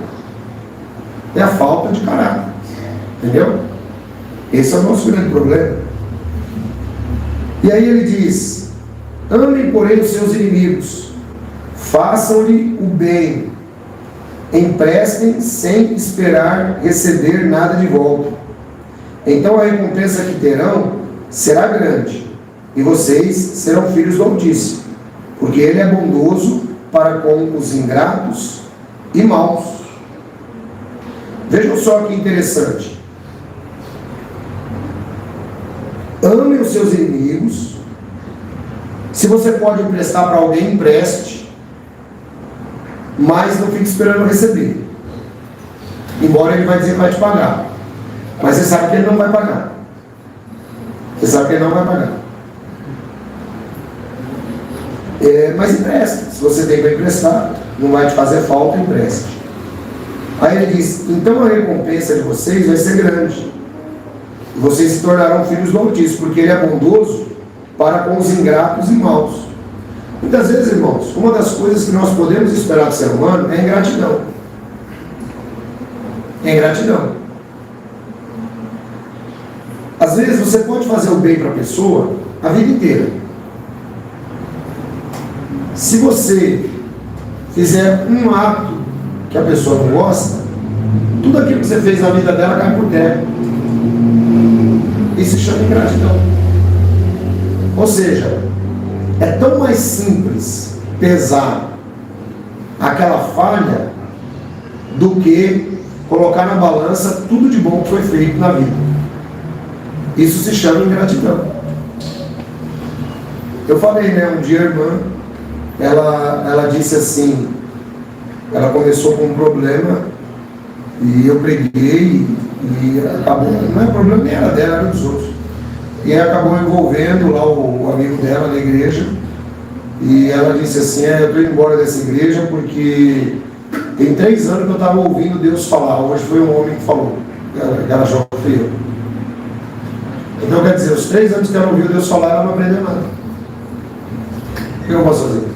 É a falta de caráter. Entendeu? Esse é o nosso grande problema. E aí ele diz, amem, porém, os seus inimigos, façam-lhe o bem, emprestem sem esperar receber nada de volta. Então a recompensa que terão será grande, e vocês serão filhos do Altíssimo, porque ele é bondoso para com os ingratos e maus. Vejam só que interessante. Ame os seus inimigos. Se você pode emprestar para alguém, empreste, mas não fique esperando receber. Embora ele vai dizer que vai te pagar, mas você sabe que ele não vai pagar. Você sabe que ele não vai pagar. Mas empreste. Se você tem para emprestar, não vai te fazer falta, empreste. Aí ele diz, então a recompensa de vocês vai ser grande. Vocês se tornarão filhos do Altíssimo, porque ele é bondoso para com os ingratos e maus. Muitas vezes, irmãos, uma das coisas que nós podemos esperar do ser humano é ingratidão. É ingratidão. Às vezes você pode fazer o bem para a pessoa a vida inteira. Se você fizer um ato que a pessoa não gosta, tudo aquilo que você fez na vida dela cai por terra. Isso se chama ingratidão. Ou seja, é tão mais simples pesar aquela falha do que colocar na balança tudo de bom que foi feito na vida. Isso se chama ingratidão. Eu falei, um dia a irmã, ela disse assim, ela começou com um problema e eu preguei e acabou, não é problema nem era dela, era dos outros. E aí acabou envolvendo lá o amigo dela na igreja. E ela disse assim, eu estou indo embora dessa igreja porque tem 3 anos que eu estava ouvindo Deus falar. Hoje foi um homem que falou, ela jovem foi eu. Então quer dizer, os 3 anos que ela ouviu Deus falar, ela não aprendeu nada. O que eu posso fazer?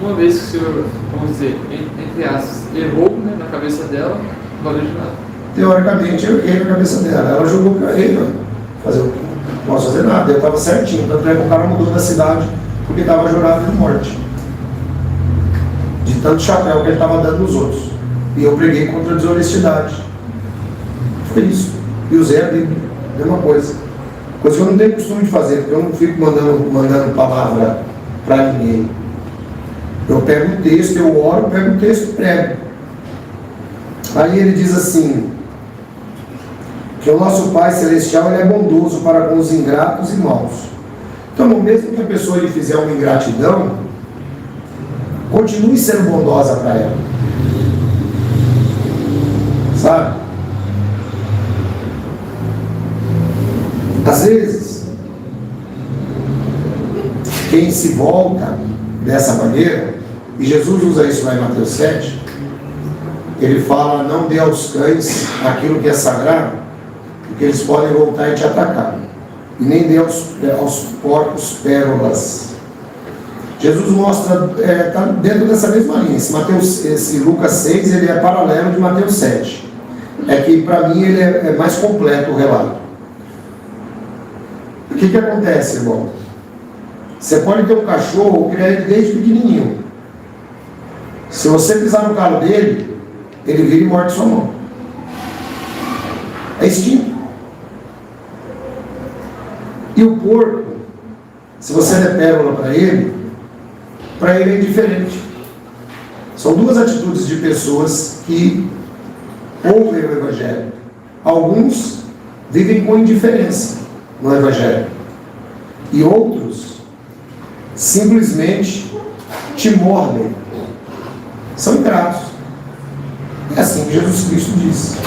Uma vez que o senhor, vamos dizer, entre aspas, errou, na cabeça dela, não valeu de nada. Teoricamente eu errei na cabeça dela. Ela jogou que eu errei, fazer o quê? Não posso fazer nada, eu estava certinho. Tanto é que o cara mudou da cidade porque estava jurado de morte. De tanto chapéu que ele estava dando nos outros. E eu preguei contra a desonestidade. Foi isso. E usei a Bíblia. Mesma coisa. Coisa que eu não tenho costume de fazer, porque eu não fico mandando palavra para ninguém. Eu pego o texto, eu oro, pego o texto e prego. Aí ele diz assim, que o nosso Pai Celestial ele é bondoso para com os ingratos e maus. Então, mesmo que a pessoa lhe fizer uma ingratidão, continue sendo bondosa para ela. Sabe? Às vezes, quem se volta dessa maneira, e Jesus usa isso lá em Mateus 7, ele fala, não dê aos cães aquilo que é sagrado, porque eles podem voltar e te atacar. E nem dê aos porcos pérolas. Jesus mostra, está dentro dessa mesma linha. Esse Lucas 6, ele é paralelo de Mateus 7. É que para mim ele é mais completo o relato. O que acontece, irmão? Você pode ter um cachorro, criar ele desde pequenininho. Se você pisar no calo dele, ele vira e morde sua mão. É instinto. E o porco, se você der pérola para ele é indiferente. São duas atitudes de pessoas que ouvem o Evangelho. Alguns vivem com indiferença no Evangelho. E outros simplesmente te mordem. São ingratos. É assim que Jesus Cristo disse.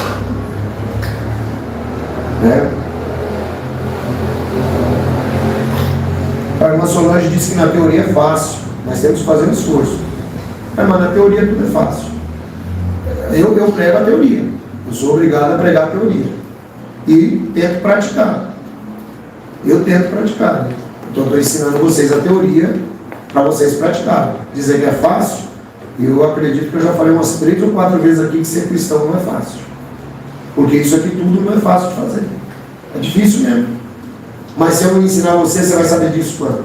Né? A irmã Solange disse que na teoria é fácil, mas temos que fazer um esforço. Mas na teoria tudo é fácil. Eu prego a teoria. Eu sou obrigado a pregar a teoria. E tento praticar. Eu tento praticar. Né? Então estou ensinando vocês a teoria para vocês praticarem. Dizer que é fácil, eu acredito que eu já falei umas 3 ou 4 vezes aqui que ser cristão não é fácil. Porque isso aqui tudo não é fácil de fazer. É difícil mesmo. Mas se eu não ensinar você, você vai saber disso quando?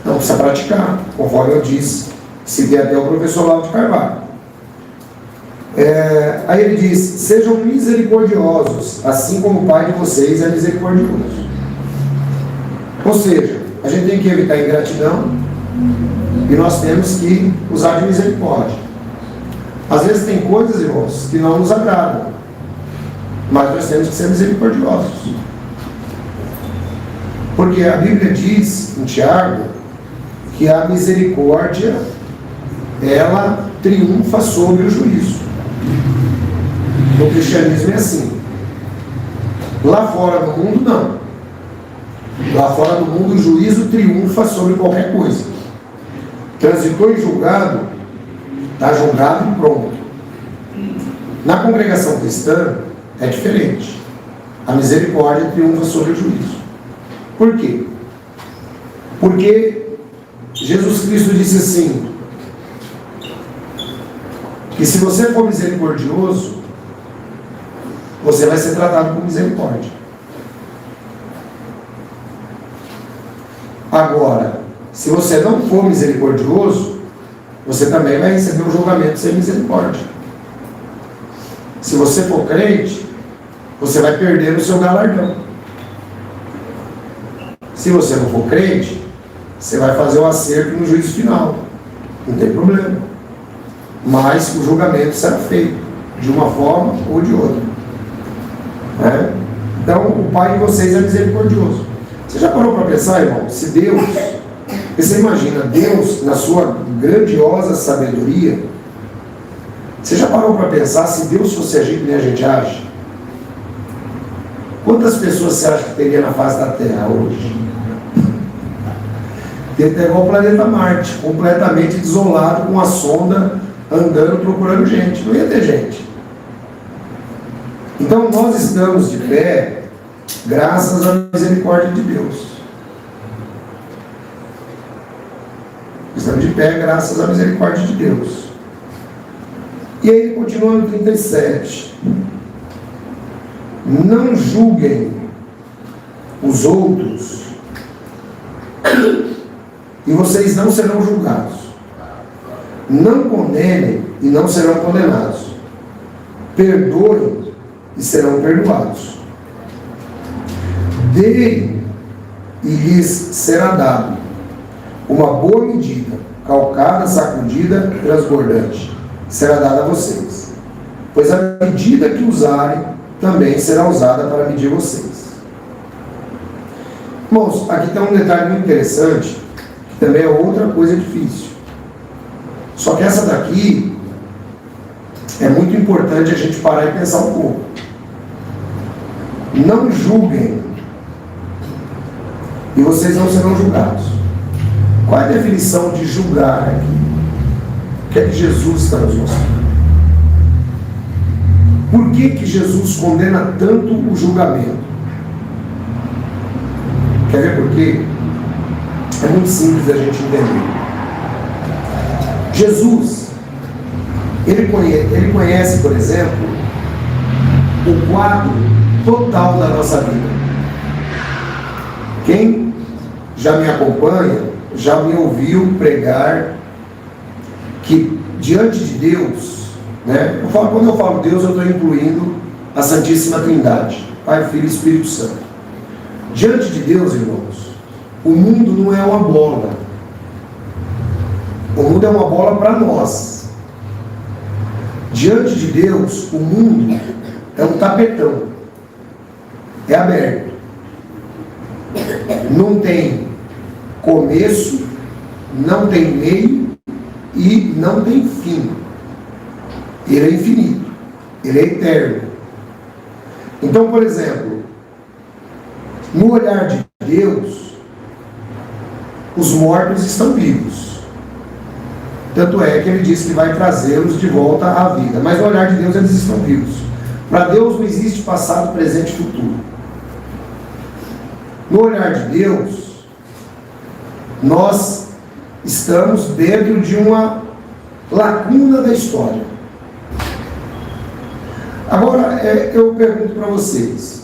Então precisa praticar, conforme eu disse, seguir até o professor Lauro de Carvalho. Aí ele diz, sejam misericordiosos, assim como o Pai de vocês é misericordioso. Ou seja, a gente tem que evitar a ingratidão e nós temos que usar de misericórdia. Às vezes tem coisas, irmãos, que não nos agradam, mas nós temos que ser misericordiosos. Porque a Bíblia diz, em Tiago, que a misericórdia, ela triunfa sobre o juízo. No cristianismo é assim. Lá fora do mundo, não. Lá fora do mundo, o juízo triunfa sobre qualquer coisa. Transitou em julgado, está julgado e pronto. Na congregação cristã, é diferente. A misericórdia triunfa sobre o juízo. Por quê? Porque Jesus Cristo disse assim, que se você for misericordioso, você vai ser tratado com misericórdia. Agora, se você não for misericordioso, você também vai receber um julgamento sem misericórdia. Se você for crente, você vai perder o seu galardão. Se você não for crente, você vai fazer o acerto no juízo final. Não tem problema. Mas o julgamento será feito, de uma forma ou de outra. Né? Então, o Pai de vocês é misericordioso. Você já parou para pensar, irmão? Se Deus, você imagina, Deus, na sua grandiosa sabedoria, você já parou para pensar se Deus fosse agir que nem a gente age? Quantas pessoas você acha que teria na face da Terra hoje? Ele pegou o planeta Marte, completamente desolado, com a sonda andando, procurando gente. Não ia ter gente. Então nós estamos de pé, graças à misericórdia de Deus. Estamos de pé, graças à misericórdia de Deus. E aí ele continua no 37. Não julguem os outros, e vocês não serão julgados. Não condenem e não serão condenados. Perdoem e serão perdoados. Deem e lhes será dado uma boa medida, calcada, sacudida, transbordante, será dada a vocês. Pois a medida que usarem também será usada para medir vocês. Irmãos, aqui tem um detalhe muito interessante, que também é outra coisa difícil. Só que essa daqui é muito importante a gente parar e pensar um pouco. Não julguem, e vocês não serão julgados. Qual é a definição de julgar aqui? O que é que Jesus está nos mostrando? Por que que Jesus condena tanto o julgamento? Quer ver por quê? É muito simples da gente entender. Jesus, ele conhece, por exemplo, o quadro total da nossa vida. Quem já me acompanha, já me ouviu pregar que diante de Deus, né? Quando eu falo Deus, eu estou incluindo a Santíssima Trindade, Pai, Filho e Espírito Santo. Diante de Deus, irmãos, o mundo não é uma bola. O mundo é uma bola para nós. Diante de Deus, o mundo é um tapetão. É aberto. Não tem começo, não tem meio e não tem fim. Ele é infinito. Ele é eterno. Então, por exemplo, no olhar de Deus, os mortos estão vivos. Tanto é que ele diz que vai trazê-los de volta à vida. Mas no olhar de Deus eles estão vivos. Para Deus não existe passado, presente e futuro. No olhar de Deus, nós estamos dentro de uma lacuna da história. Agora, eu pergunto para vocês,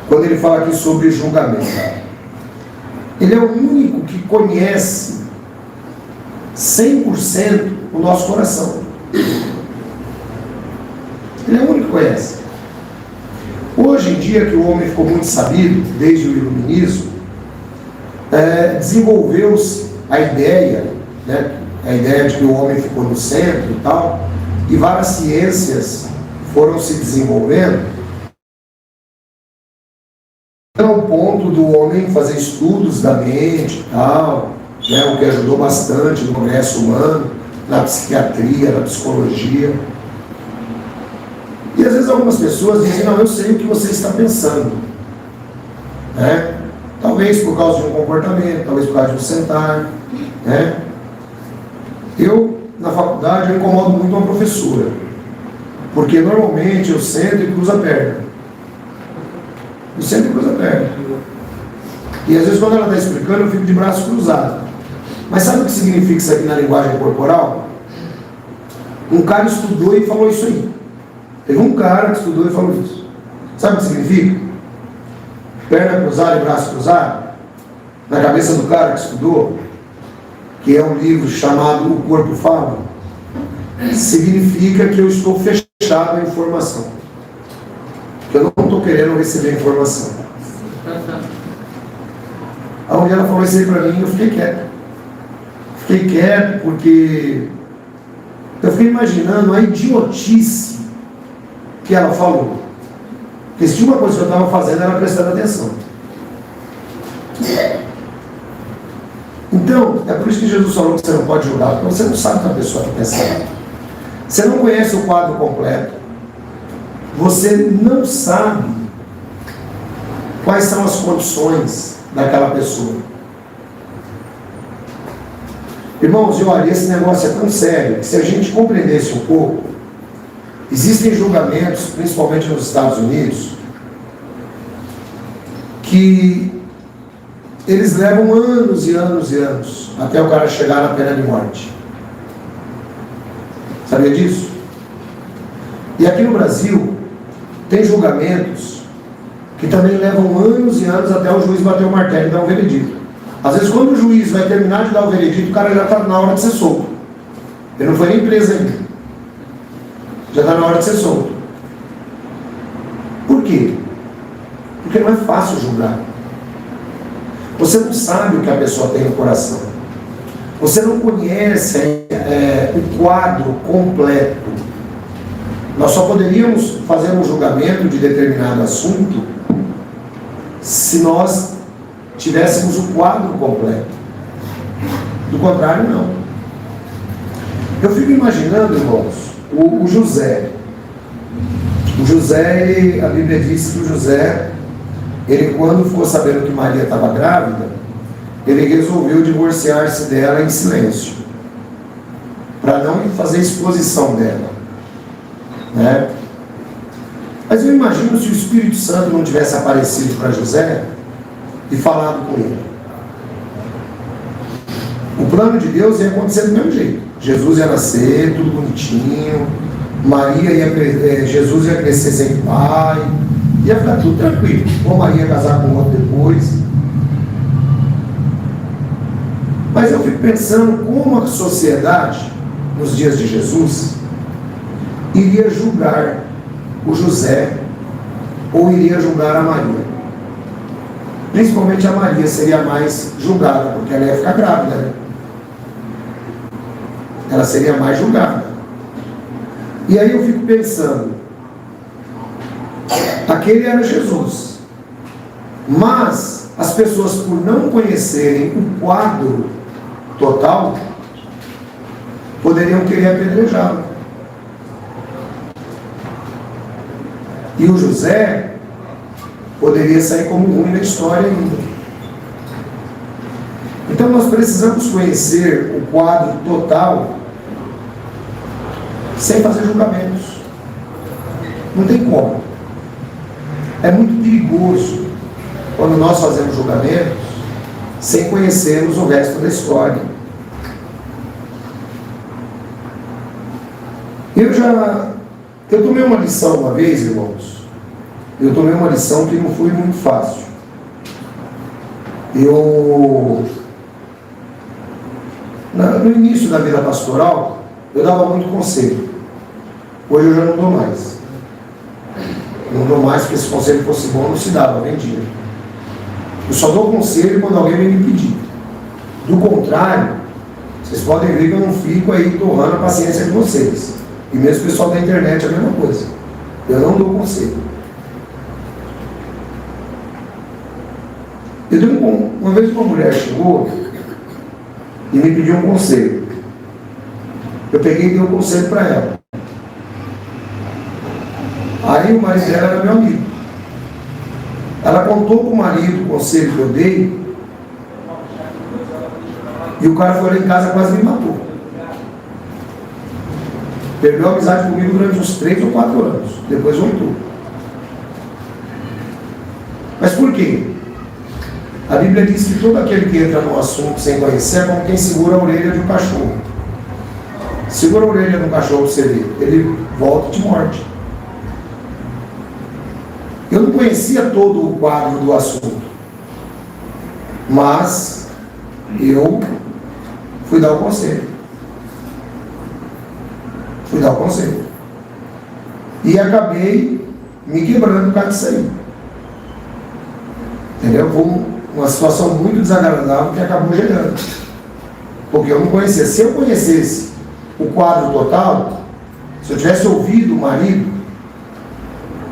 quando ele fala aqui sobre julgamento, ele é o único que conhece 100% o nosso coração. Ele é o único que conhece. Hoje em dia, que o homem ficou muito sabido, desde o iluminismo, desenvolveu-se a ideia, né, a ideia de que o homem ficou no centro e tal, e várias ciências foram se desenvolvendo ao ponto do homem fazer estudos da mente e tal, né, o que ajudou bastante no progresso humano, na psiquiatria, na psicologia. E às vezes algumas pessoas dizem, não, eu sei o que você está pensando, né? Talvez por causa de um comportamento, talvez por causa de um sentar, né? Eu, na faculdade, eu incomodo muito uma professora, porque normalmente eu sento e cruzo a perna. Eu sento e cruzo a perna. E às vezes quando ela está explicando, eu fico de braço cruzado. Mas sabe o que significa isso aqui na linguagem corporal? Um cara estudou e falou isso aí. Teve um cara que estudou e falou isso. Sabe o que significa? Perna cruzada e braço cruzado. Na cabeça do cara que estudou, que é um livro chamado O Corpo Fala, significa que eu estou fechado à informação. Que eu não estou querendo receber informação. A mulher ela falou isso aí para mim e eu fiquei quieto. Fiquei quieto porque eu fiquei imaginando a idiotice que ela falou. Porque se tinha uma coisa que eu estava fazendo, era prestando atenção. Então, é por isso que Jesus falou que você não pode julgar, porque você não sabe o que a pessoa está pensando. Você não conhece o quadro completo. Você não sabe quais são as condições daquela pessoa. Irmãos, olha, esse negócio é tão sério que se a gente compreendesse um pouco, existem julgamentos, principalmente nos Estados Unidos, que eles levam anos e anos e anos até o cara chegar na pena de morte. Sabia disso? E aqui no Brasil tem julgamentos que também levam anos e anos até o juiz bater o martelo e dar um veredito. Às vezes quando o juiz vai terminar de dar o veredito, o cara já está na hora de ser solto. Ele não foi nem preso ainda. Já está na hora de ser solto. Por quê? Porque não é fácil julgar. Você não sabe o que a pessoa tem no coração. Você não conhece o quadro completo. Nós só poderíamos fazer um julgamento de determinado assunto se nós tivéssemos o quadro completo. Do contrário, não. Eu fico imaginando, irmãos, o José. O José, a Bíblia diz que o José, ele quando ficou sabendo que Maria estava grávida, ele resolveu divorciar-se dela em silêncio, para não fazer exposição dela, né? Mas eu imagino se o Espírito Santo não tivesse aparecido para José e falado com ele. O plano de Deus ia acontecer do mesmo jeito. Jesus ia nascer, tudo bonitinho, Jesus ia crescer sem pai, ia ficar tudo tranquilo. Ou Maria ia casar com outro depois. Mas eu fico pensando como a sociedade, nos dias de Jesus, iria julgar o José ou iria julgar a Maria. Principalmente a Maria seria mais julgada, porque ela ia ficar grávida, né? Ela seria mais julgada. E aí eu fico pensando, aquele era Jesus, mas as pessoas, por não conhecerem o quadro total, poderiam querer apedrejá-lo. E o José poderia sair como ruim na história ainda. Então nós precisamos conhecer o quadro total sem fazer julgamentos. Não tem como. É muito perigoso quando nós fazemos julgamentos sem conhecermos o resto da história. Eu tomei uma lição uma vez, irmãos. Eu tomei uma lição que não foi muito fácil. No início da vida pastoral, eu dava muito conselho. Hoje eu já não dou mais. Não dou mais, porque se o conselho fosse bom, não se dava, vendia. Eu só dou conselho quando alguém vem me pedir. Do contrário, vocês podem ver que eu não fico aí torrando a paciência de vocês. E mesmo o pessoal da internet é a mesma coisa. Eu não dou conselho. Uma vez uma mulher chegou e me pediu um conselho. Eu peguei e dei um conselho para ela. Aí o marido dela era meu amigo. Ela contou para o marido o conselho que eu dei, e o cara foi lá em casa e quase me matou. Perdeu a amizade comigo durante uns 3 ou 4 anos. Depois voltou. Mas por quê? A Bíblia diz que todo aquele que entra num assunto sem conhecer é como quem segura a orelha de um cachorro. Segura a orelha de um cachorro para você ver. Ele volta e te morde. Eu não conhecia todo o quadro do assunto, mas eu fui dar o conselho. E acabei me quebrando por causa disso aí. Entendeu? Foi uma situação muito desagradável que acabou gerando. Porque eu não conhecia. Se eu conhecesse o quadro total, se eu tivesse ouvido o marido,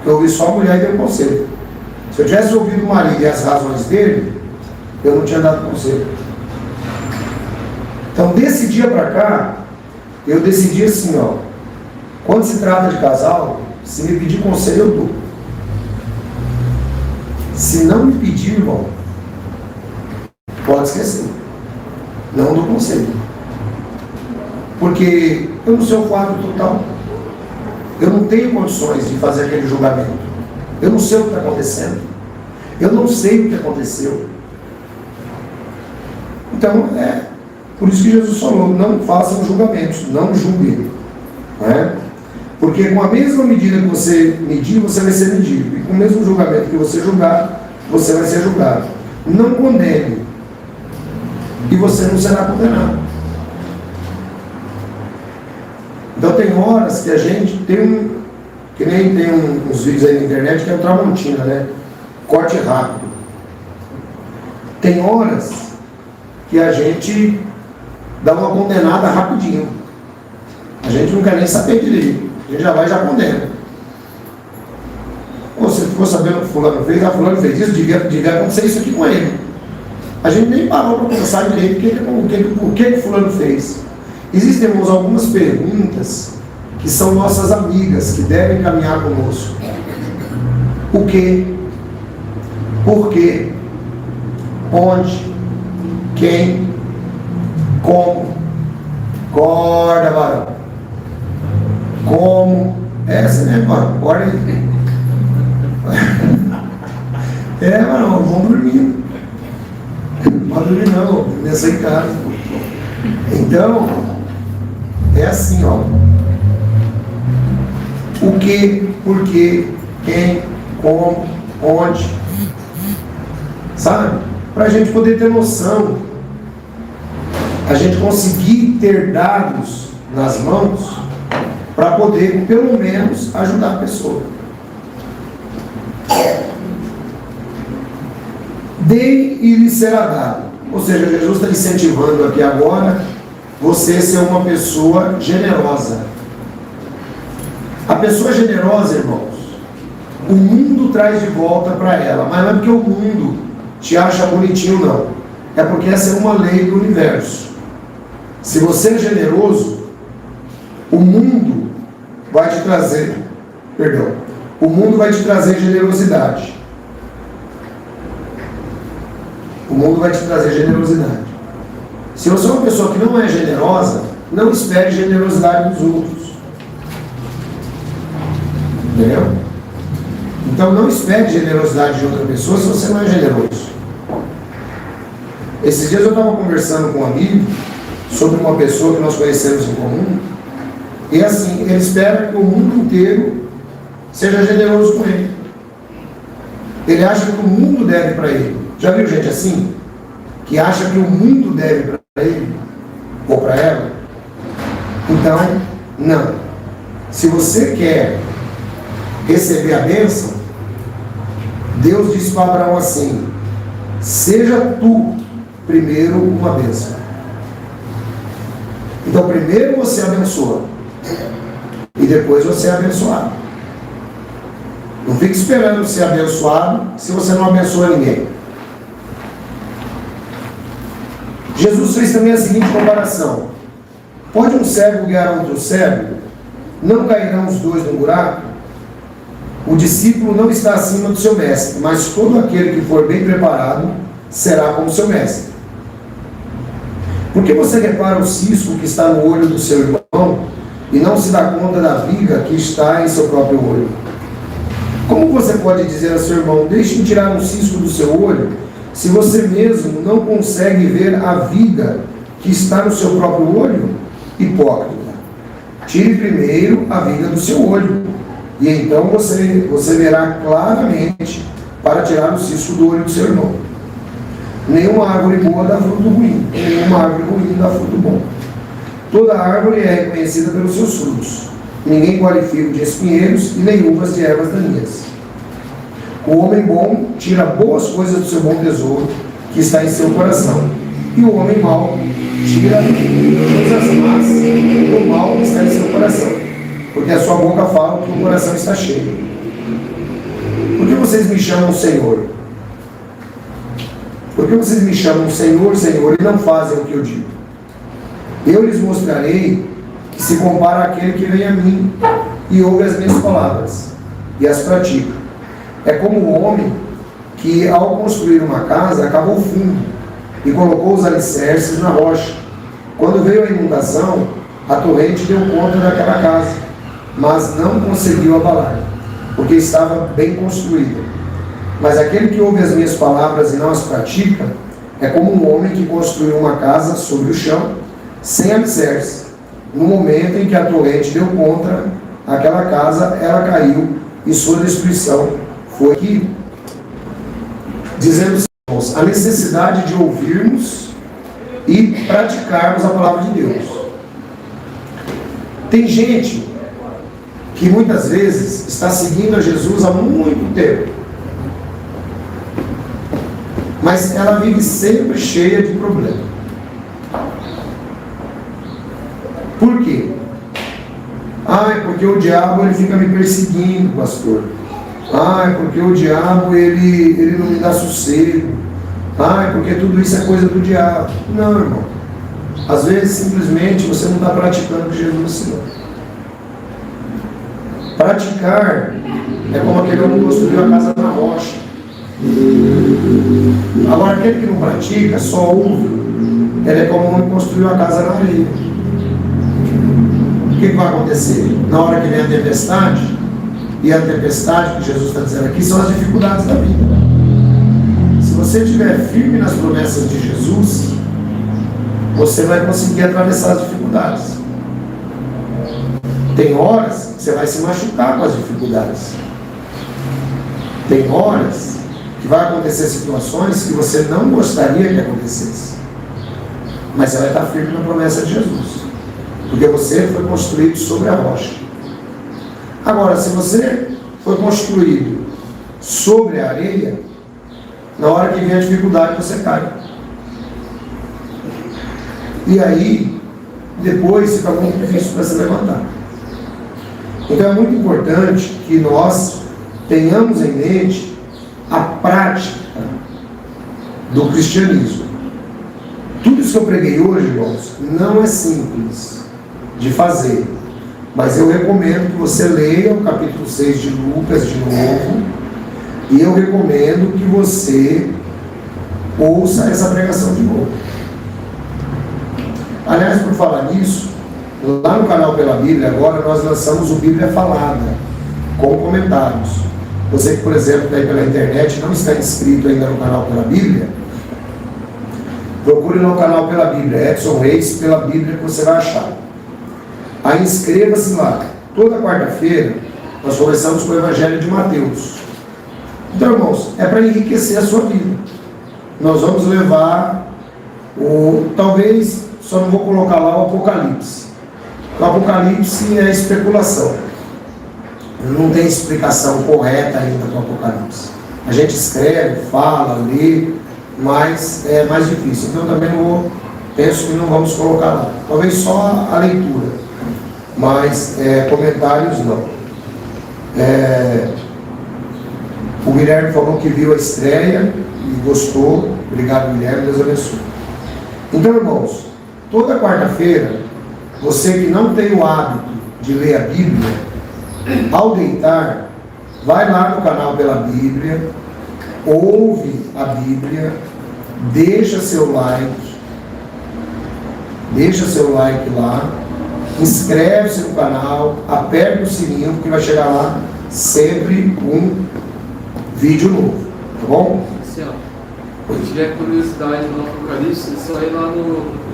eu ouvi só a mulher e dei um conselho. Se eu tivesse ouvido o marido e as razões dele, eu não tinha dado conselho. Então, desse dia para cá, eu decidi assim, ó. Quando se trata de casal, se me pedir conselho, eu dou. Se não me pedir, irmão, pode esquecer. Não dou conselho. Porque eu não sei o quadro total. Eu não tenho condições de fazer aquele julgamento. Eu não sei o que está acontecendo. Eu não sei o que aconteceu. Então, por isso que Jesus falou, não façam julgamentos, não julguem. Não é? Porque com a mesma medida que você medir, você vai ser medido. E com o mesmo julgamento que você julgar, você vai ser julgado. Não condene. E você não será condenado. Então tem horas que a gente tem que nem tem uns vídeos aí na internet que é o Tramontina, né? corte rápido. Tem horas que a gente dá uma condenada rapidinho. A gente não quer nem saber direito. A gente já vai e já condena. Você ficou sabendo o que fulano fez? Ah, fulano fez isso, devia acontecer isso aqui com ele. A gente nem parou para pensar direito o que fulano fez. Existem, irmãos, algumas perguntas que são nossas amigas, que devem caminhar conosco. O que? Por quê? Onde? Quem? Como? Acorda, varão. Como? Essa, né, varão? Acorda aí. Varão, vamos dormir. Não pode dormir não, nessa em casa. Então, é assim, ó. O que, por quê, quem, como, onde. Sabe? Para a gente poder ter noção, a gente conseguir ter dados nas mãos para poder, pelo menos, ajudar a pessoa. Dei e lhe será dado. Ou seja, Jesus está incentivando aqui agora você ser uma pessoa generosa. A pessoa generosa, irmãos, o mundo traz de volta para ela, mas não é porque o mundo te acha bonitinho, não. É porque essa é uma lei do universo. Se você é generoso, o mundo vai te trazer, o mundo vai te trazer generosidade. O mundo vai te trazer generosidade. Se você é uma pessoa que não é generosa, não espere generosidade dos outros. Entendeu? Então não espere generosidade de outra pessoa se você não é generoso. Esses dias eu estava conversando com um amigo sobre uma pessoa que nós conhecemos em comum, e assim, ele espera que o mundo inteiro seja generoso com ele. Ele acha que o mundo deve para ele. Já viu gente assim? Que acha que o mundo deve para ele ou para ela? Então, não. Se você quer receber a bênção, Deus disse para Abraão assim: seja tu primeiro uma bênção. Então primeiro você abençoa e depois você é abençoado. Não fique esperando ser abençoado se você não abençoa ninguém. Jesus fez também a seguinte comparação: pode um cego guiar outro cego? Não cairão os dois no buraco? O discípulo não está acima do seu mestre, mas todo aquele que for bem preparado será como seu mestre. Por que você repara o cisco que está no olho do seu irmão e não se dá conta da viga que está em seu próprio olho? Como você pode dizer a seu irmão: deixe-me tirar um cisco do seu olho, se você mesmo não consegue ver a viga que está no seu próprio olho? Hipócrita. Tire primeiro a viga do seu olho, e então você verá claramente para tirar o cisco do olho do seu irmão. Nenhuma árvore boa dá fruto ruim, nenhuma árvore ruim dá fruto bom. Toda árvore é reconhecida pelos seus frutos. Ninguém colhe figo de espinheiros e nem uvas de ervas daninhas. O homem bom tira boas coisas do seu bom tesouro, que está em seu coração. E o homem mau tira coisas más do mal que está em seu coração. Porque a sua boca fala que o coração está cheio. Por que vocês me chamam Senhor? Por que vocês me chamam Senhor, Senhor, e não fazem o que eu digo? Eu lhes mostrarei que se compara àquele que vem a mim e ouve as minhas palavras e as pratica. É como o homem que, ao construir uma casa, cavou fundo e colocou os alicerces na rocha. Quando veio a inundação, a torrente deu conta daquela casa, mas não conseguiu abalar, porque estava bem construída. Mas aquele que ouve as minhas palavras e não as pratica é como um homem que construiu uma casa sobre o chão, sem alicerce. No momento em que a torrente deu contra aquela casa, ela caiu e sua destruição foi aqui. Dizendo, irmãos, a necessidade de ouvirmos e praticarmos a palavra de Deus. Tem gente que muitas vezes está seguindo a Jesus há muito tempo. mas ela vive sempre cheia de problemas. Por quê? É porque o diabo ele fica me perseguindo, pastor. É porque o diabo ele não me dá sossego. É porque tudo isso é coisa do diabo. Não, irmão. Às vezes simplesmente você não está praticando o que Jesus ensinou. Praticar é como aquele homem que construiu a casa na rocha. Agora aquele que não pratica, só ouve, ele é como um homem que construiu a casa na areia. O que vai acontecer? Na hora que vem a tempestade, e a tempestade que Jesus está dizendo aqui são as dificuldades da vida. Se você estiver firme nas promessas de Jesus, você vai conseguir atravessar as dificuldades. Tem horas que você vai se machucar com as dificuldades. Tem horas que vai acontecer situações que você não gostaria que acontecesse. Mas você vai estar firme na promessa de Jesus. Porque você foi construído sobre a rocha. Agora, se você foi construído sobre a areia, na hora que vem a dificuldade você cai. E aí, depois fica muito difícil para se levantar. Então é muito importante que nós tenhamos em mente a prática do cristianismo. Tudo isso que eu preguei hoje, irmãos, não é simples de fazer, mas eu recomendo que você leia o capítulo 6 de Lucas de novo, e eu recomendo que você ouça essa pregação de novo. Aliás, por falar nisso, lá no canal Pela Bíblia, agora nós lançamos o Bíblia Falada, com comentários. Você que, por exemplo, está aí pela internet, não está inscrito ainda no canal Pela Bíblia, procure no canal Pela Bíblia, Edson Reis, Pela Bíblia, que você vai achar. Aí inscreva-se lá. Toda quarta-feira nós começamos com o Evangelho de Mateus. Então, irmãos, é para enriquecer a sua vida. Nós vamos levar talvez, só não vou colocar lá o Apocalipse. O Apocalipse é especulação. Não tem explicação correta ainda do Apocalipse. A gente escreve, fala, lê, mas é mais difícil. Então também penso que não vamos colocar lá. Talvez só a leitura. Mas comentários não. O Guilherme falou que viu a estreia e gostou. Obrigado, Guilherme, Deus abençoe. Então, irmãos, toda quarta-feira, você que não tem o hábito de ler a Bíblia, ao deitar, vai lá no canal Pela Bíblia, ouve a Bíblia, deixa seu like lá, inscreve-se no canal, aperta o sininho, porque vai chegar lá sempre um vídeo novo, tá bom? Assim, ó, se tiver curiosidade no Apocalipse, é só ir lá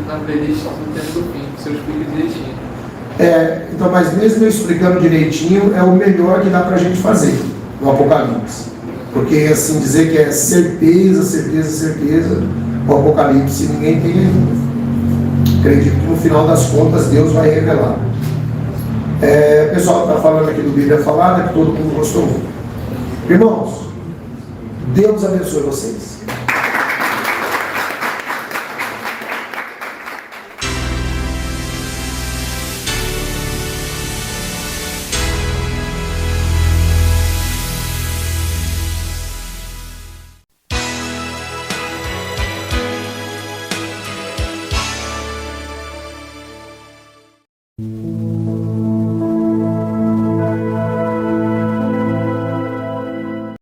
na playlist do Tempo do Fim, que você explica direitinho. Então, mas mesmo eu explicando direitinho, é o melhor que dá pra gente fazer no Apocalipse. Porque, assim, dizer que é certeza, o Apocalipse ninguém tem ainda. Acredito que no final das contas Deus vai revelar. O pessoal está falando aqui do Bíblia Falada, que todo mundo gostou muito. Irmãos, Deus abençoe vocês.